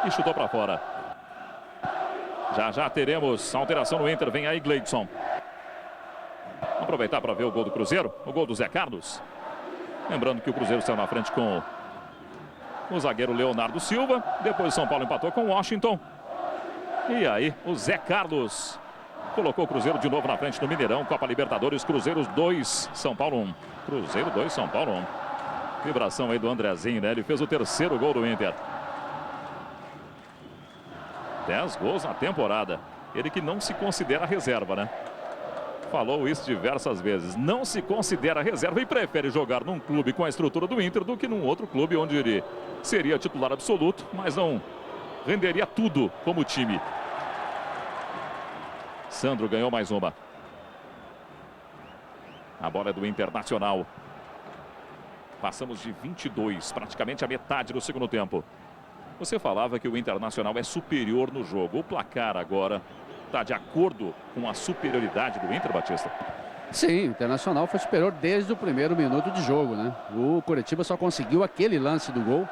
E chutou para fora. Já teremos alteração no Inter. Vem aí Gleidson. Vamos aproveitar para ver o gol do Cruzeiro. O gol do Zé Carlos. Lembrando que o Cruzeiro saiu na frente com o zagueiro Leonardo Silva. Depois o São Paulo empatou com o Washington. E aí o Zé Carlos colocou o Cruzeiro de novo na frente no Mineirão. Copa Libertadores, Cruzeiro 2, São Paulo 1. Cruzeiro 2, São Paulo 1. Vibração aí do Andrezinho, né? Ele fez o 3º gol do Inter. 10 gols na temporada. Ele que não se considera reserva, né? Falou isso diversas vezes. Não se considera reserva e prefere jogar num clube com a estrutura do Inter do que num outro clube onde ele seria titular absoluto, mas não renderia tudo como time. Sandro ganhou mais uma. A bola é do Internacional. Passamos de 22, praticamente a metade do segundo tempo. Você falava que o Internacional é superior no jogo. O placar agora está de acordo com a superioridade do Inter, Batista? Sim, o Internacional foi superior desde o primeiro minuto de jogo, né? O Coritiba só conseguiu aquele lance do gol.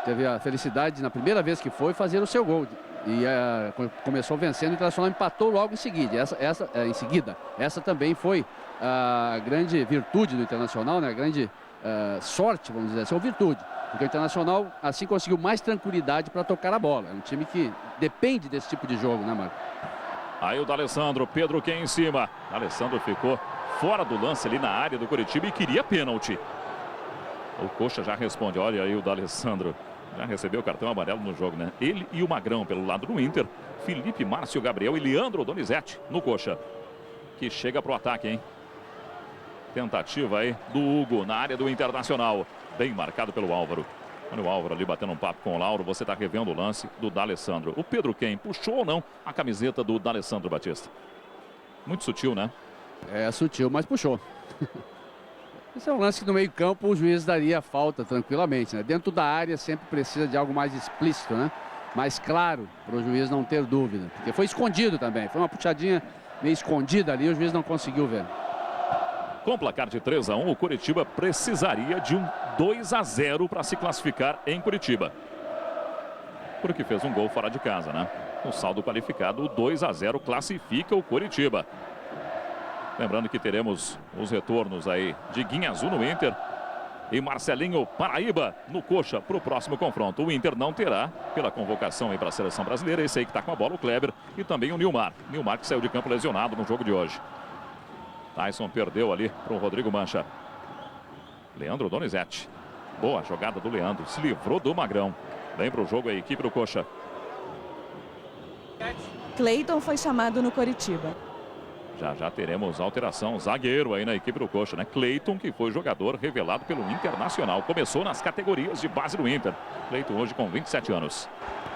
Teve a felicidade, na primeira vez que foi, fazer o seu gol. E começou vencendo, o Internacional empatou logo em seguida. Essa também foi a grande virtude do Internacional, né? A grande sorte, vamos dizer assim, ou virtude. Porque o Internacional, assim, conseguiu mais tranquilidade para tocar a bola. É um time que depende desse tipo de jogo, né, Marco? Aí o D'Alessandro, Pedro Quem em cima. D'Alessandro ficou fora do lance ali na área do Coritiba e queria pênalti. O Coxa já responde. Olha aí o D'Alessandro. Já recebeu o cartão amarelo no jogo, né? Ele e o Magrão pelo lado do Inter. Felipe, Márcio, Gabriel e Leandro Donizete no Coxa. Que chega pro ataque, hein? Tentativa aí do Hugo na área do Internacional. Bem marcado pelo Álvaro. Olha o Álvaro ali batendo um papo com o Lauro. Você está revendo o lance do D'Alessandro. O Pedro Quem puxou ou não a camiseta do D'Alessandro, Batista? Muito sutil, né? É sutil, mas puxou. Esse é um lance que no meio campo o juiz daria falta tranquilamente, né? Dentro da área sempre precisa de algo mais explícito, né? Mais claro, para o juiz não ter dúvida. Porque foi escondido também. Foi uma puxadinha meio escondida ali, o juiz não conseguiu ver. Com placar de 3-1, o Coritiba precisaria de um 2-0 para se classificar em Curitiba. Porque fez um gol fora de casa, né? Um saldo qualificado, o 2-0 classifica o Coritiba. Lembrando que teremos os retornos aí de Guinhazu no Inter e Marcelinho Paraíba no Coxa para o próximo confronto. O Inter não terá, pela convocação aí para a seleção brasileira, esse aí que está com a bola, o Kleber, e também o Nilmar. Nilmar que saiu de campo lesionado no jogo de hoje. Tyson perdeu ali para o Rodrigo Mancha. Leandro Donizete. Boa jogada do Leandro. Se livrou do Magrão. Vem para o jogo a equipe do Coxa. Cleiton foi chamado no Coritiba. Já teremos alteração. Zagueiro aí na equipe do Coxa, né? Cleiton, que foi jogador revelado pelo Internacional. Começou nas categorias de base do Inter. Cleiton hoje com 27 anos.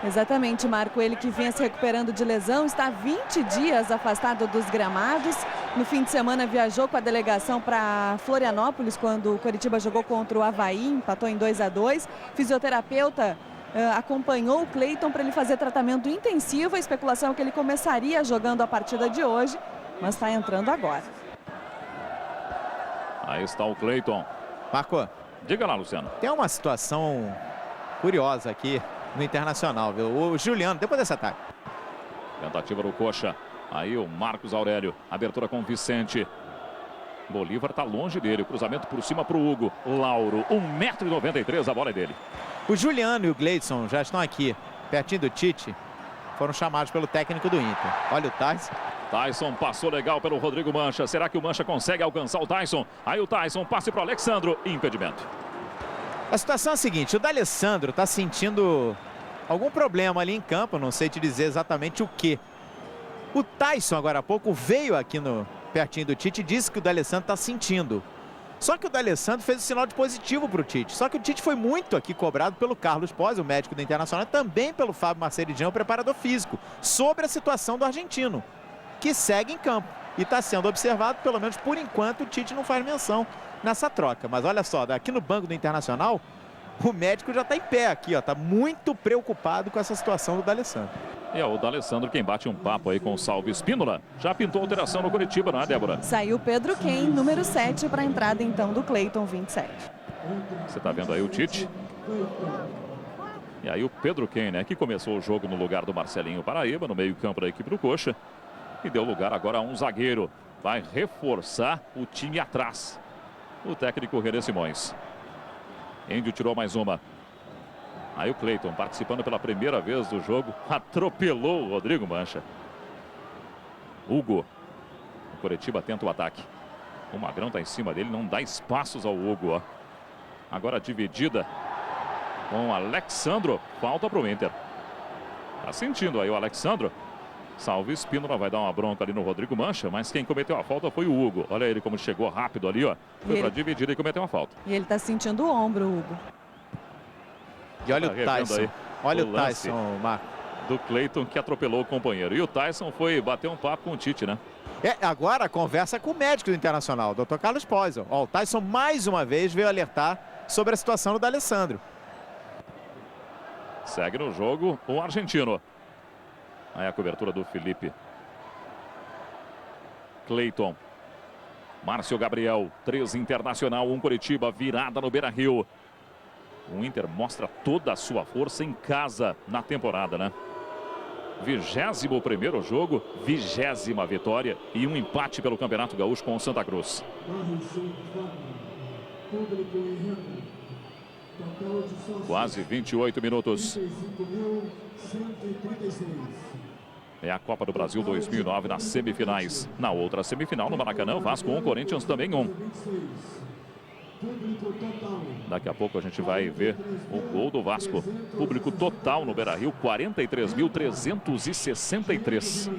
Exatamente, Marco. Ele que vinha se recuperando de lesão, está 20 dias afastado dos gramados. No fim de semana viajou com a delegação para Florianópolis, quando o Coritiba jogou contra o Avaí, empatou em 2-2. Fisioterapeuta acompanhou o Cleiton para ele fazer tratamento intensivo. A especulação é que ele começaria jogando a partida de hoje, mas está entrando agora. Aí está o Cleiton. Marco, diga lá, Luciano. tem uma situação curiosa aqui no Internacional, viu? O Juliano, depois desse ataque. Tentativa do Coxa. Aí o Marcos Aurélio. Abertura com o Vicente. Bolívar está longe dele. Cruzamento por cima para o Hugo. Lauro, 1,93 m, a bola é dele. O Juliano e o Gleidson já estão aqui, pertinho do Tite. Foram chamados pelo técnico do Inter. Olha o Tyson. Tyson passou legal pelo Rodrigo Mancha. Será que o Mancha consegue alcançar o Tyson? Aí o Tyson, passe para o Alexandro. Impedimento. A situação é a seguinte, o D'Alessandro está sentindo algum problema ali em campo, não sei te dizer exatamente o que. O Tyson, agora há pouco, veio aqui pertinho do Tite e disse que o D'Alessandro está sentindo. Só que o D'Alessandro fez um sinal de positivo para o Tite. Só que o Tite foi muito aqui cobrado pelo Carlos Pós, o médico do Internacional, e também pelo Fábio Marceridão, o preparador físico, sobre a situação do argentino, que segue em campo. E está sendo observado, pelo menos por enquanto, o Tite não faz menção nessa troca. Mas olha só, aqui no banco do Internacional, o médico já está em pé aqui, ó, está muito preocupado com essa situação do D'Alessandro. E é o D'Alessandro quem bate um papo aí com o Salvo Espínola. Já pintou alteração no Coritiba, não é, Débora? Saiu Pedro Quem, número 7, para a entrada então do Cleiton, 27. Você está vendo aí o Tite? E aí o Pedro Quem, né, que começou o jogo no lugar do Marcelinho Paraíba, no meio-campo da equipe do Coxa. E deu lugar agora a um zagueiro. Vai reforçar o time atrás. O técnico René Simões. Índio tirou mais uma. Aí o Cleiton, participando pela primeira vez do jogo, atropelou o Rodrigo Mancha. Hugo. O Coritiba tenta o ataque. O Magrão está em cima dele, não dá espaços ao Hugo, ó. Agora dividida com o Alexandro. Falta para o Inter. Tá sentindo aí o Alexandro. Salve Espínola, vai dar uma bronca ali no Rodrigo Mancha, mas quem cometeu a falta foi o Hugo. Olha ele como chegou rápido ali, ó. Foi para dividida e cometeu uma falta. E ele está sentindo o ombro, Hugo. E olha o Tyson. Aí, olha o Tyson, Marco. Do Cleiton que atropelou o companheiro. E o Tyson foi bater um papo com o Tite, né? Agora a conversa com o médico do Internacional, Dr. Carlos Poisel. Ó, o Tyson mais uma vez veio alertar sobre a situação do D'Alessandro. Segue no jogo o argentino. Aí a cobertura do Felipe. Cleiton. Márcio Gabriel, 3 Internacional, 1 Coritiba, virada no Beira-Rio. O Inter mostra toda a sua força em casa na temporada, né? 21º jogo, 20ª vitória e um empate pelo Campeonato Gaúcho com o Santa Cruz. Quase 28 minutos. É a Copa do Brasil 2009 nas semifinais. Na outra semifinal, no Maracanã, Vasco 1, Corinthians também 1. Daqui a pouco a gente vai ver o gol do Vasco. Público total no Beira-Rio, 43.363.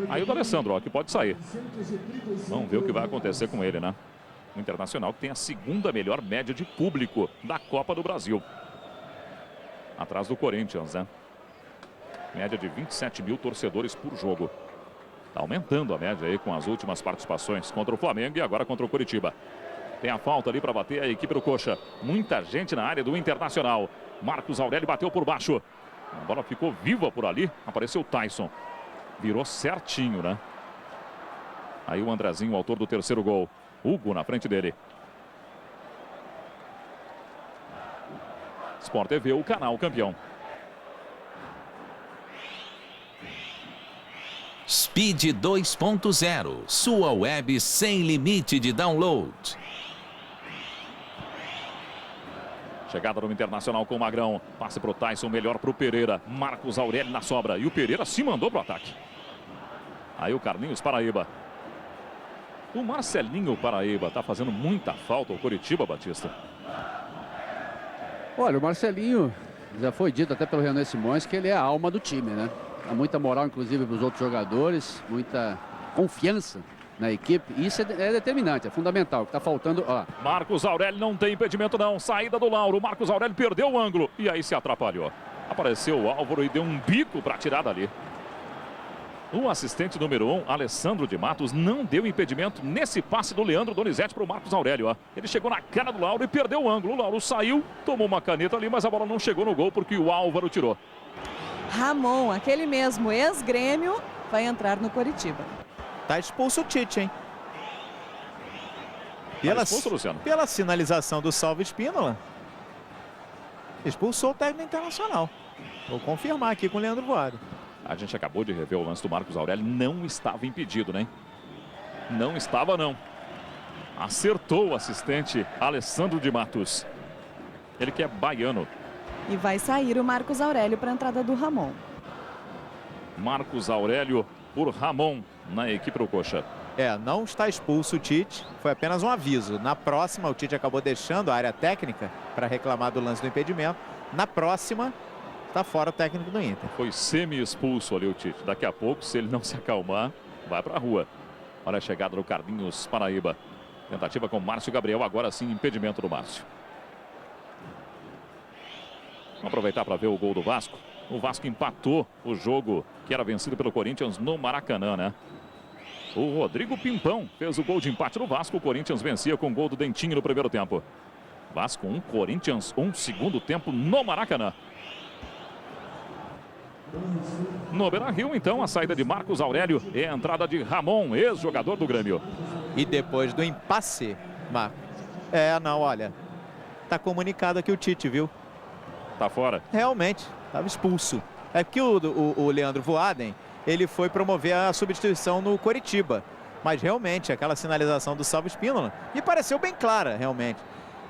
Aí o D'Alessandro, ó, que pode sair. Vamos ver o que vai acontecer com ele, né? O Internacional que tem a 2ª melhor média de público da Copa do Brasil. Atrás do Corinthians, né? Média de 27 mil torcedores por jogo. Está aumentando a média aí com as últimas participações contra o Flamengo e agora contra o Coritiba. Tem a falta ali para bater a equipe do Coxa. Muita gente na área do Internacional. Marcos Aurélio bateu por baixo. A bola ficou viva por ali. Apareceu o Tyson. Virou certinho, né? Aí o Andrezinho, o autor do 3º gol. Hugo na frente dele. Sport TV, o canal campeão. Speed 2.0, sua web sem limite de download. Chegada no Internacional com o Magrão. Passe para o Tyson, melhor para o Pereira. Marcos Aurélio na sobra. E o Pereira se mandou para o ataque. Aí o Carlinhos Paraíba. O Marcelinho Paraíba está fazendo muita falta ao Coritiba, Batista. Olha, o Marcelinho, já foi dito até pelo Renan Simões que ele é a alma do time, né? Há muita moral, inclusive, para os outros jogadores, muita confiança na equipe. E isso é determinante, é fundamental. O que está faltando, ó. Marcos Aurélio não tem impedimento, não. Saída do Lauro. Marcos Aurélio perdeu o ângulo e aí se atrapalhou. Apareceu o Álvaro e deu um bico para tirar dali. O assistente número 1, Alessandro de Matos, não deu impedimento nesse passe do Leandro Donizete para o Marcos Aurélio. Ó. Ele chegou na cara do Lauro e perdeu o ângulo. O Lauro saiu, tomou uma caneta ali, mas a bola não chegou no gol porque o Álvaro tirou. Ramon, aquele mesmo ex-Grêmio, vai entrar no Coritiba. Tá expulso o Tite, hein? Tá expulso, Luciano? Pela sinalização do Salvo Espínola, expulsou o técnico Internacional. Vou confirmar aqui com o Leandro Voaden. A gente acabou de rever o lance do Marcos Aurélio. Não estava impedido, né? Não estava, não. Acertou o assistente Alessandro de Matos. Ele que é baiano. E vai sair o Marcos Aurélio para a entrada do Ramon. Marcos Aurélio por Ramon na equipe do Coxa. Não está expulso o Tite. Foi apenas um aviso. Na próxima, o Tite acabou deixando a área técnica para reclamar do lance do impedimento. Na próxima, está fora o técnico do Inter. Foi semi-expulso ali o Tite. Daqui a pouco, se ele não se acalmar, vai para a rua. Olha a chegada do Carlinhos Paraíba. Tentativa com Márcio Gabriel. Agora sim, impedimento do Márcio. Vamos aproveitar para ver o gol do Vasco. O Vasco empatou o jogo que era vencido pelo Corinthians no Maracanã, né? O Rodrigo Pimpão fez o gol de empate no Vasco. O Corinthians vencia com o gol do Dentinho no primeiro tempo. Vasco 1, Corinthians 1, segundo tempo no Maracanã. No Beira-Rio, então, a saída de Marcos Aurélio e a entrada de Ramon, ex-jogador do Grêmio. E depois do impasse, Marcos. Não, olha. Tá comunicado aqui o Tite, viu? Tá fora. Realmente, estava expulso. É que o Leandro Voaden, ele foi promover a substituição no Coritiba. Mas realmente, aquela sinalização do Salvo Espínola me pareceu bem clara, realmente.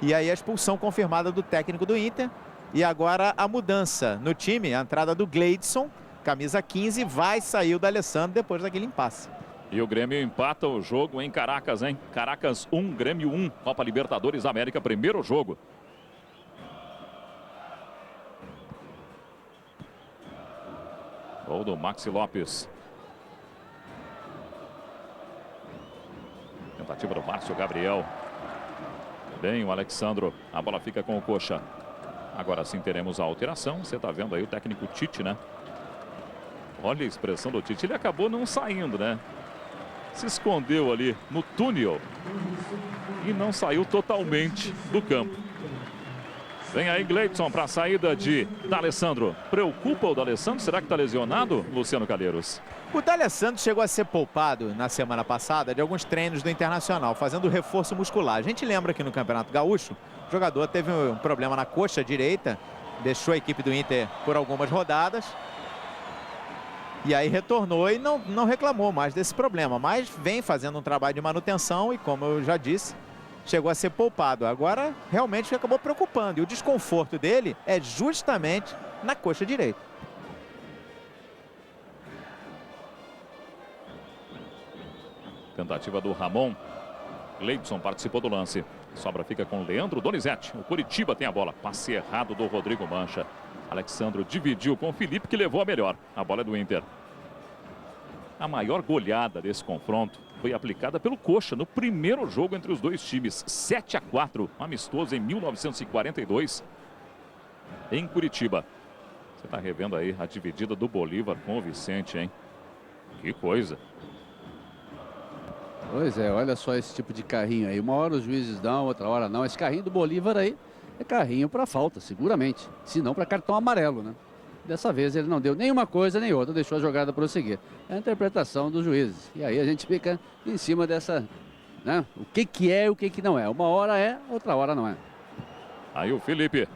E aí a expulsão confirmada do técnico do Inter. E agora a mudança no time, a entrada do Gleidson, camisa 15, vai sair o D'Alessandro depois daquele impasse. E o Grêmio empata o jogo em Caracas, hein? Caracas 1, Grêmio 1, Copa Libertadores da América, primeiro jogo. Gol do Maxi Lopes. Tentativa do Márcio Gabriel. Bem, o Alexandro. A bola fica com o Coxa. Agora sim teremos a alteração. Você está vendo aí o técnico Tite, né? Olha a expressão do Tite. Ele acabou não saindo, né? Se escondeu ali no túnel e não saiu totalmente do campo. Vem aí Gleidson para a saída de D'Alessandro. Preocupa o D'Alessandro? Será que está lesionado, Luciano Calheiros? O D'Alessandro chegou a ser poupado na semana passada de alguns treinos do Internacional, fazendo reforço muscular. A gente lembra que no Campeonato Gaúcho, o jogador teve um problema na coxa direita, deixou a equipe do Inter por algumas rodadas. E aí retornou e não reclamou mais desse problema, mas vem fazendo um trabalho de manutenção e, como eu já disse, chegou a ser poupado. Agora, realmente acabou preocupando. E o desconforto dele é justamente na coxa direita. Tentativa do Ramon. Gleidson participou do lance. Sobra fica com Leandro Donizete. O Curitiba tem a bola. Passe errado do Rodrigo Mancha. Alexandro dividiu com o Felipe, que levou a melhor. A bola é do Inter. A maior goleada desse confronto foi aplicada pelo Coxa no primeiro jogo entre os dois times. 7-4, amistoso em 1942, em Curitiba. Você está revendo aí a dividida do Bolívar com o Vicente, hein? Que coisa. Pois é, olha só esse tipo de carrinho aí. Uma hora os juízes dão, outra hora não. Esse carrinho do Bolívar aí é carrinho para falta, seguramente. Se não para cartão amarelo, né? Dessa vez ele não deu nenhuma coisa nem outra, deixou a jogada prosseguir. É a interpretação dos juízes. E aí a gente fica em cima dessa, né? O que é e o que não é. Uma hora é, outra hora não é. Aí o Felipe.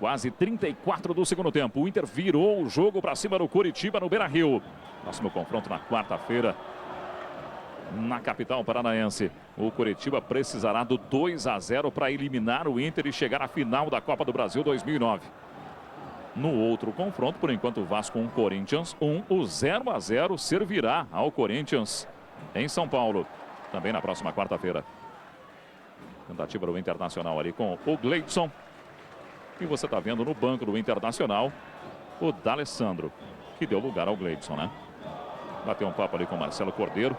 Quase 34 do segundo tempo. O Inter virou o jogo para cima do Curitiba no Beira-Rio. Próximo confronto na quarta-feira, na capital paranaense. O Curitiba precisará do 2-0 para eliminar o Inter e chegar à final da Copa do Brasil 2009. No outro confronto, por enquanto, o Vasco 1, Corinthians 1. O 0-0 servirá ao Corinthians em São Paulo, também na próxima quarta-feira. Tentativa do Internacional ali com o Gleidson. E você está vendo no banco do Internacional o D'Alessandro, que deu lugar ao Gleidson, né? Bateu um papo ali com o Marcelo Cordeiro.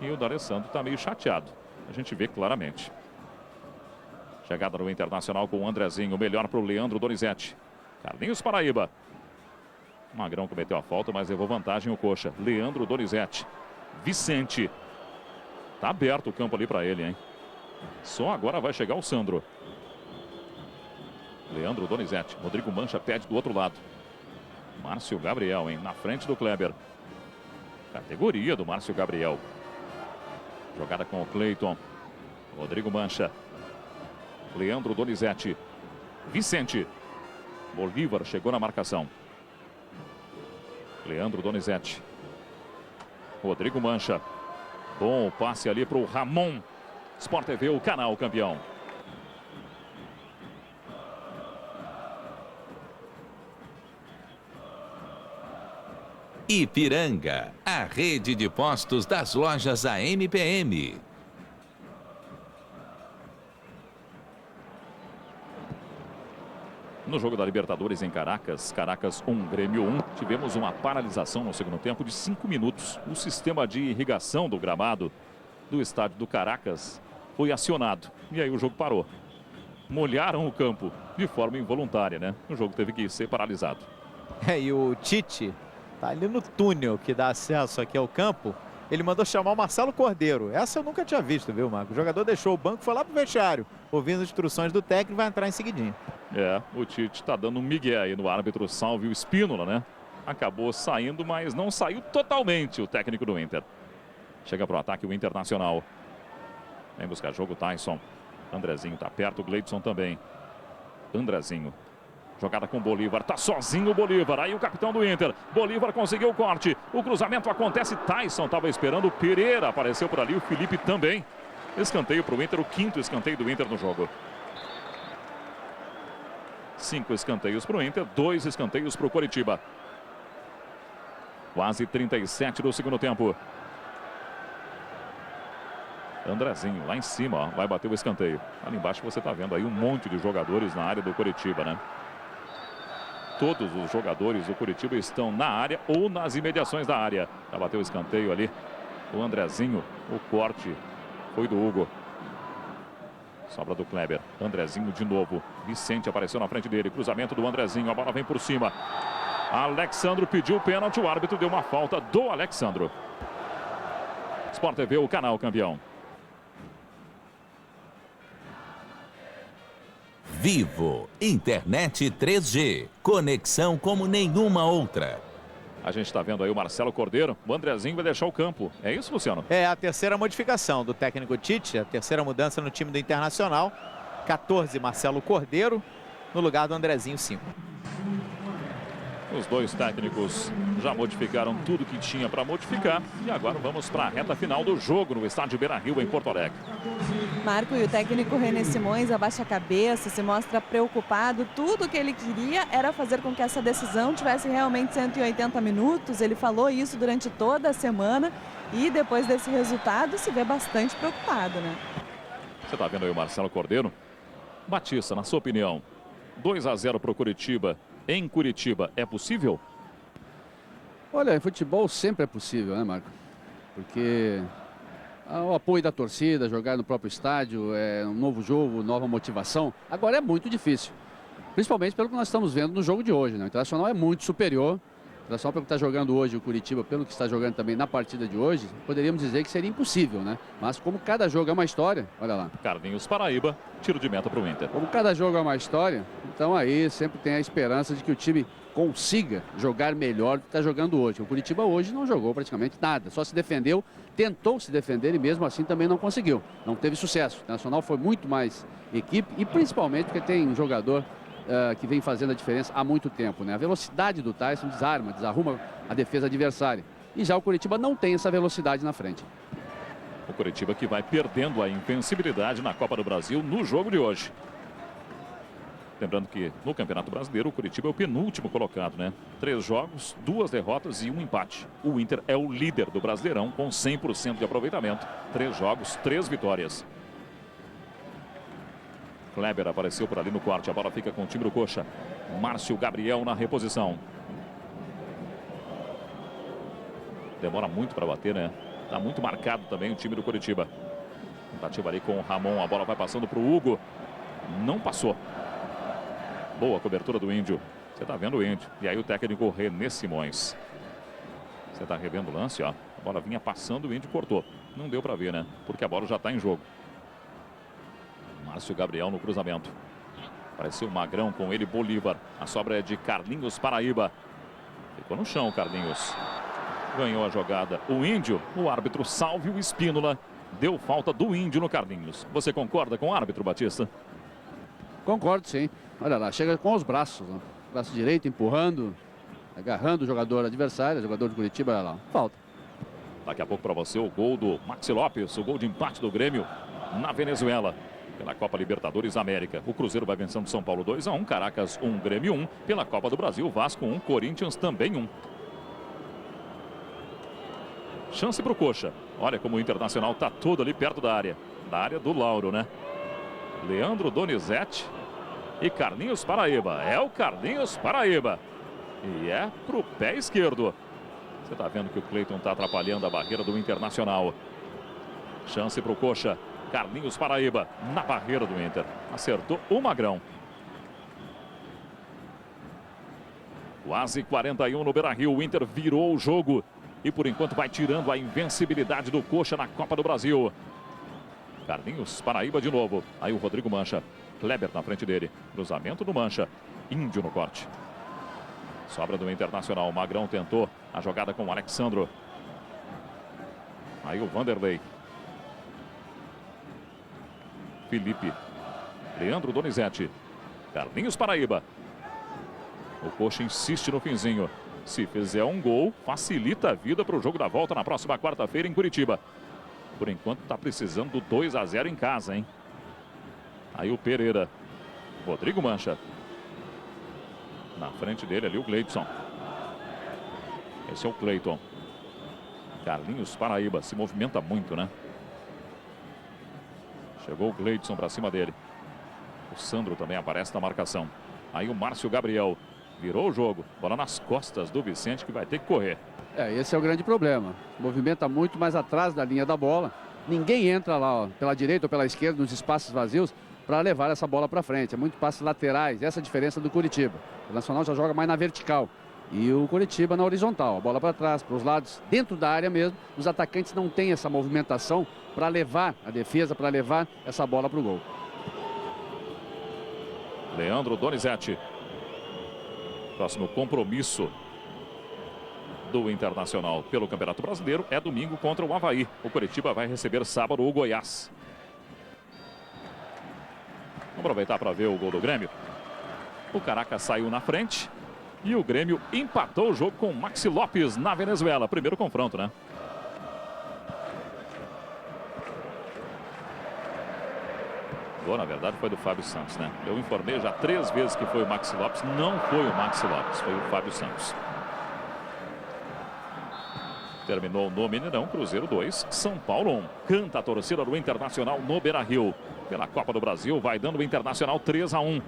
E o D'Alessandro está meio chateado. A gente vê claramente. Chegada no Internacional com o Andrezinho. Melhor para o Leandro Donizete. Carlinhos Paraíba. Magrão cometeu a falta, mas levou vantagem o Coxa. Leandro Donizete. Vicente. Tá aberto o campo ali para ele, hein? Só agora vai chegar o Sandro. Leandro Donizete. Rodrigo Mancha pede do outro lado. Márcio Gabriel, hein? Na frente do Kleber. Categoria do Márcio Gabriel. Jogada com o Cleiton. Rodrigo Mancha. Leandro Donizete. Vicente. Bolívar chegou na marcação. Leandro Donizete. Rodrigo Mancha. Bom passe ali para o Ramon. Sport TV, o canal campeão. Ipiranga, a rede de postos das lojas AMPM. No jogo da Libertadores em Caracas, Caracas 1, Grêmio 1, tivemos uma paralisação no segundo tempo de 5 minutos. O sistema de irrigação do gramado do estádio do Caracas foi acionado. E aí o jogo parou. Molharam o campo de forma involuntária, né? O jogo teve que ser paralisado. E o Tite tá ali no túnel que dá acesso aqui ao campo. Ele mandou chamar o Marcelo Cordeiro. Essa eu nunca tinha visto, viu, Marco? O jogador deixou o banco, foi lá pro vestiário, ouvindo as instruções do técnico e vai entrar em seguidinho. O Tite tá dando um migué aí no árbitro Salvio Spínola, né? Acabou saindo, mas não saiu totalmente o técnico do Inter. Chega pro ataque o Internacional. Vem buscar jogo Tyson. Andrezinho tá perto, o Gleidson também. Andrezinho. Jogada com o Bolívar, tá sozinho o Bolívar, aí o capitão do Inter, Bolívar conseguiu o corte, o cruzamento acontece, Tyson estava esperando, o Pereira apareceu por ali, o Felipe também. Escanteio para o Inter, o 5º escanteio do Inter no jogo. 5 escanteios para o Inter, 2 escanteios para o Coritiba. Quase 37 do segundo tempo. Andrezinho lá em cima, ó, vai bater o escanteio. Ali embaixo você está vendo aí um monte de jogadores na área do Coritiba, né? Todos os jogadores do Curitiba estão na área ou nas imediações da área. Já bateu o escanteio ali. O Andrezinho, o corte foi do Hugo. Sobra do Kleber. Andrezinho de novo. Vicente apareceu na frente dele. Cruzamento do Andrezinho. A bola vem por cima. Alexandro pediu o pênalti. O árbitro deu uma falta do Alexandro. Sport TV, o canal campeão. Vivo, internet 3G, conexão como nenhuma outra. A gente está vendo aí o Marcelo Cordeiro, o Andrezinho vai deixar o campo. É isso, Luciano? É a terceira modificação do técnico Tite, a terceira mudança no time do Internacional. 14, Marcelo Cordeiro, no lugar do Andrezinho, 5. Os dois técnicos já modificaram tudo que tinha para modificar. E agora vamos para a reta final do jogo no estádio Beira-Rio, em Porto Alegre. Marco, e o técnico René Simões abaixa a cabeça, se mostra preocupado. Tudo que ele queria era fazer com que essa decisão tivesse realmente 180 minutos. Ele falou isso durante toda a semana e depois desse resultado se vê bastante preocupado, né? Você está vendo aí o Marcelo Cordeiro? Batista, na sua opinião, 2-0 para o Curitiba. Em Curitiba, é possível? Olha, em futebol sempre é possível, né, Marco? Porque o apoio da torcida, jogar no próprio estádio, é um novo jogo, nova motivação. Agora é muito difícil, principalmente pelo que nós estamos vendo no jogo de hoje, né? O Internacional é muito superior. O Internacional, pelo que está jogando hoje, o Curitiba, pelo que está jogando também na partida de hoje, poderíamos dizer que seria impossível, né? Mas como cada jogo é uma história, olha lá. Carlinhos Paraíba, tiro de meta para o Inter. Como cada jogo é uma história, então aí sempre tem a esperança de que o time consiga jogar melhor do que está jogando hoje. O Curitiba hoje não jogou praticamente nada, só se defendeu, tentou se defender e mesmo assim também não conseguiu. Não teve sucesso. O Internacional foi muito mais equipe e principalmente porque tem um jogador que vem fazendo a diferença há muito tempo, né? A velocidade do Tyson desarruma a defesa adversária. E já o Curitiba não tem essa velocidade na frente. O Curitiba que vai perdendo a invencibilidade na Copa do Brasil no jogo de hoje. Lembrando que no Campeonato Brasileiro o Curitiba é o penúltimo colocado, né? 3 jogos, 2 derrotas e 1 empate. O Inter é o líder do Brasileirão com 100% de aproveitamento. 3 jogos, 3 vitórias. Kleber apareceu por ali no corte. A bola fica com o time do Coxa. Márcio Gabriel na reposição. Demora muito para bater, né? Está muito marcado também o time do Curitiba. Tentativa ali com o Ramon. A bola vai passando para o Hugo. Não passou. Boa cobertura do Índio. Você está vendo o Índio. E aí o técnico René Simões. Você está revendo o lance, ó. A bola vinha passando, o Índio cortou. Não deu para ver, né? Porque a bola já está em jogo. Márcio Gabriel no cruzamento. Apareceu o Magrão, com ele Bolívar. A sobra é de Carlinhos Paraíba. Ficou no chão Carlinhos. Ganhou a jogada o Índio. O árbitro Sálvio Espínola deu falta do Índio no Carlinhos. Você concorda com o árbitro, Batista? Concordo, sim. Olha lá, chega com os braços, né? Braço direito empurrando, agarrando o jogador adversário, o jogador de Curitiba, olha lá, falta. Daqui a pouco para você o gol do Maxi Lopes, o gol de empate do Grêmio na Venezuela. Pela Copa Libertadores América. O Cruzeiro vai vencendo São Paulo 2-1, Caracas 1, Grêmio 1. Pela Copa do Brasil, Vasco 1, Corinthians também 1. Chance para o Coxa. Olha como o Internacional está todo ali perto da área do Lauro, né? Leandro Donizete e Carlinhos Paraíba. É o Carlinhos Paraíba. E é pro pé esquerdo. Você está vendo que o Cleiton está atrapalhando a barreira do Internacional. Chance para o Coxa. Carlinhos Paraíba na barreira do Inter. Acertou o Magrão. Quase 41 no Beira-Rio. O Inter virou o jogo. E por enquanto vai tirando a invencibilidade do Coxa na Copa do Brasil. Carlinhos Paraíba de novo. Aí o Rodrigo Mancha. Kleber na frente dele. Cruzamento do Mancha. Índio no corte. Sobra do Internacional. O Magrão tentou a jogada com o Alexandro. Aí o Vanderlei. Felipe. Leandro Donizete. Carlinhos Paraíba. O Coxa insiste no finzinho. Se fizer um gol, facilita a vida para o jogo da volta na próxima quarta-feira em Curitiba. Por enquanto está precisando do 2-0 em casa, hein? Aí o Pereira. Rodrigo Mancha. Na frente dele ali o Gleidson. Esse é o Cleiton. Carlinhos Paraíba se movimenta muito, né? Chegou o Gleidson para cima dele. O Sandro também aparece na marcação. Aí o Márcio Gabriel virou o jogo. Bola nas costas do Vicente, que vai ter que correr. Esse é o grande problema. Movimenta muito mais atrás da linha da bola. Ninguém entra lá, ó, pela direita ou pela esquerda, nos espaços vazios, para levar essa bola para frente. É muito passes laterais. Essa é a diferença do Curitiba. O Nacional já joga mais na vertical. E o Coritiba na horizontal, a bola para trás, para os lados, dentro da área mesmo. Os atacantes não têm essa movimentação para levar a defesa, para levar essa bola para o gol. Leandro Donizete. Próximo compromisso do Internacional pelo Campeonato Brasileiro é domingo contra o Avaí. O Coritiba vai receber sábado o Goiás. Vamos aproveitar para ver o gol do Grêmio. O Caracas saiu na frente e o Grêmio empatou o jogo com o Maxi Lopes na Venezuela. Primeiro confronto, né? O gol, na verdade, foi do Fábio Santos, né? Eu informei já 3 vezes que foi o Maxi Lopes. Não foi o Maxi Lopes, foi o Fábio Santos. Terminou no Mineirão, Cruzeiro 2, São Paulo 1. Canta a torcida do Internacional no Beira-Rio. Pela Copa do Brasil, vai dando o Internacional 3-1.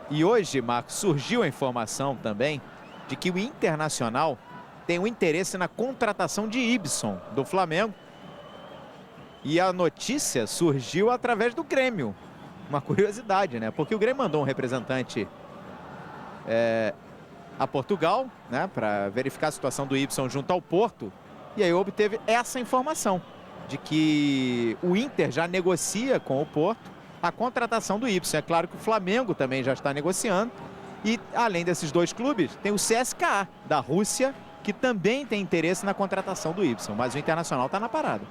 E hoje, Marcos, surgiu a informação também de que o Internacional tem um interesse na contratação de Ibson, do Flamengo. E a notícia surgiu através do Grêmio. Uma curiosidade, né? Porque o Grêmio mandou um representante a Portugal, né, para verificar a situação do Ibson junto ao Porto. E aí obteve essa informação de que o Inter já negocia com o Porto a contratação do Ibson. É claro que o Flamengo também já está negociando. E além desses 2 clubes, tem o CSKA da Rússia, que também tem interesse na contratação do Ibson. Mas o Internacional está na parada.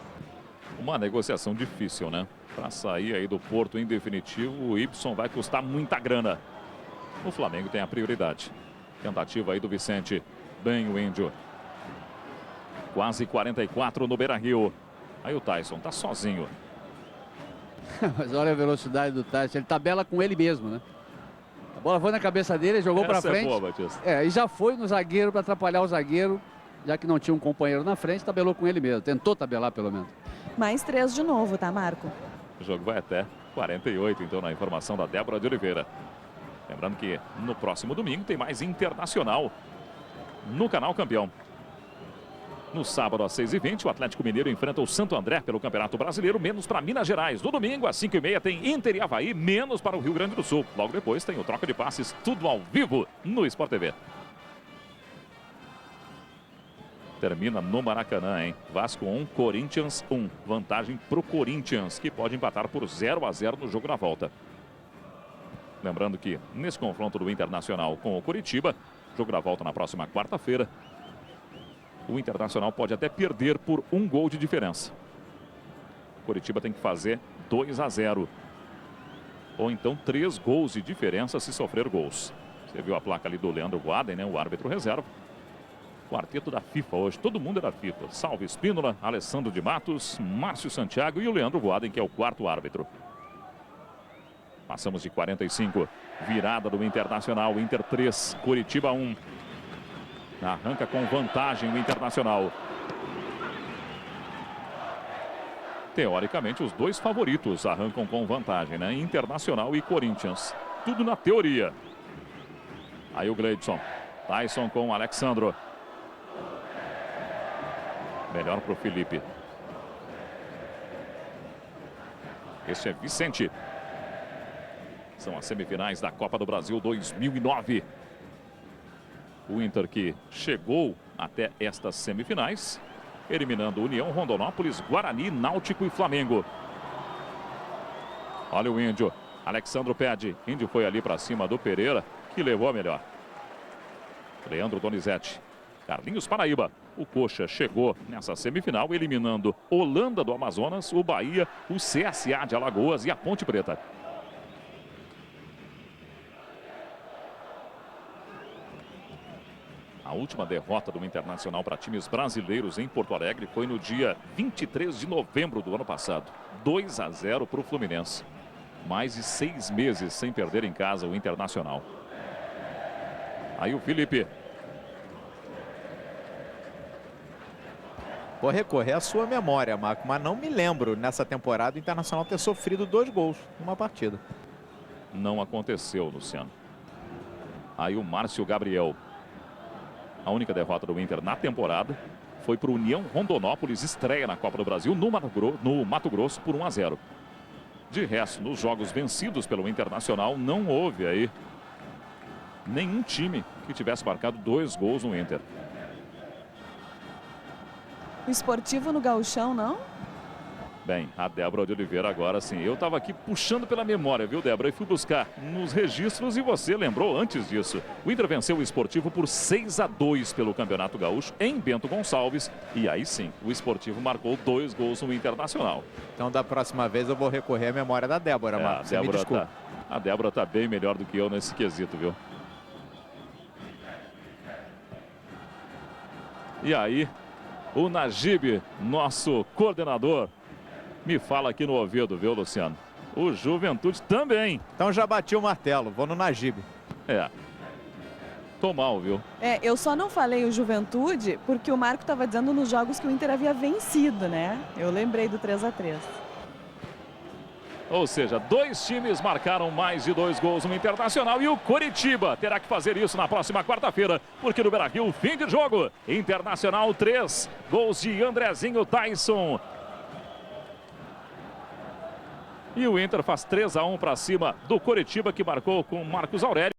Uma negociação difícil, né? Para sair aí do Porto em definitivo, o Ibson vai custar muita grana. O Flamengo tem a prioridade. Tentativa aí do Vicente. Bem o Índio. Quase 44 no Beira-Rio. Aí o Tyson tá sozinho. Mas olha a velocidade do Tyson. Ele tabela com ele mesmo, né? A bola foi na cabeça dele, jogou para frente. Boa, Batista. E já foi no zagueiro para atrapalhar o zagueiro. Já que não tinha um companheiro na frente, tabelou com ele mesmo. Tentou tabelar pelo menos. Mais 3 de novo, tá, Marco? O jogo vai até 48, então, na informação da Débora de Oliveira. Lembrando que no próximo domingo tem mais Internacional no Canal Campeão. No sábado, às 6h20, o Atlético Mineiro enfrenta o Santo André pelo Campeonato Brasileiro, menos para Minas Gerais. No domingo, às 5h30, tem Inter e Avaí, menos para o Rio Grande do Sul. Logo depois, tem o troca de passes, tudo ao vivo no Sport TV. Termina no Maracanã, hein? Vasco 1, Corinthians 1. Vantagem para o Corinthians, que pode empatar por 0-0 no jogo na volta. Lembrando que nesse confronto do Internacional com o Coritiba, jogo da volta na próxima quarta-feira, o Internacional pode até perder por 1 gol de diferença. O Coritiba tem que fazer 2-0. Ou então 3 gols de diferença se sofrer gols. Você viu a placa ali do Leandro Guaden, né? O árbitro reserva. Quarteto da FIFA hoje, todo mundo é da FIFA. Salvo Espínola, Alessandro de Matos, Márcio Santiago e o Leandro Guaden, que é o 4º árbitro. Passamos de 45. Virada do Internacional. Inter 3, Coritiba 1. Arranca com vantagem o Internacional. Teoricamente, os 2 favoritos arrancam com vantagem, né? Internacional e Corinthians. Tudo na teoria. Aí o Gleidson. Tyson com o Alexandro. Melhor para o Felipe. Este é Vicente. São as semifinais da Copa do Brasil 2009. O Inter que chegou até estas semifinais, eliminando União, Rondonópolis, Guarani, Náutico e Flamengo. Olha o Índio. Alexandro pede. Índio foi ali para cima do Pereira, que levou a melhor. Leandro Donizete. Carlinhos Paraíba. O Coxa chegou nessa semifinal, eliminando Holanda do Amazonas, o Bahia, o CSA de Alagoas e a Ponte Preta. A última derrota do Internacional para times brasileiros em Porto Alegre foi no dia 23 de novembro do ano passado. 2-0 para o Fluminense. Mais de 6 meses sem perder em casa o Internacional. Aí o Felipe. Vou recorrer à sua memória, Marco, mas não me lembro nessa temporada o Internacional ter sofrido 2 gols numa partida. Não aconteceu, Luciano. Aí o Márcio Gabriel. A única derrota do Inter na temporada foi para o União Rondonópolis, estreia na Copa do Brasil no Mato Grosso por 1-0. De resto, nos jogos vencidos pelo Internacional, não houve aí nenhum time que tivesse marcado 2 gols no Inter. O Esportivo no Gauchão, não? Bem, a Débora de Oliveira agora sim. Eu estava aqui puxando pela memória, viu, Débora? E fui buscar nos registros e você lembrou antes disso. O Inter venceu o Esportivo por 6-2 pelo Campeonato Gaúcho em Bento Gonçalves. E aí sim, o Esportivo marcou 2 gols no Internacional. Então da próxima vez eu vou recorrer à memória da Débora, Marcos. Você me desculpa. A Débora está bem melhor do que eu nesse quesito, viu? E aí, o Najib, nosso coordenador, me fala aqui no ouvido, viu, Luciano? O Juventude também. Então já bati o martelo, vou no Najib. Tô mal, viu? Eu só não falei o Juventude porque o Marco estava dizendo nos jogos que o Inter havia vencido, né? Eu lembrei do 3-3. Ou seja, 2 times marcaram mais de 2 gols no Internacional e o Coritiba terá que fazer isso na próxima quarta-feira, porque no Beira-Rio, fim de jogo. Internacional 3, gols de Andrezinho, Tyson. E o Inter faz 3-1 para cima do Coritiba, que marcou com Marcos Aurélio.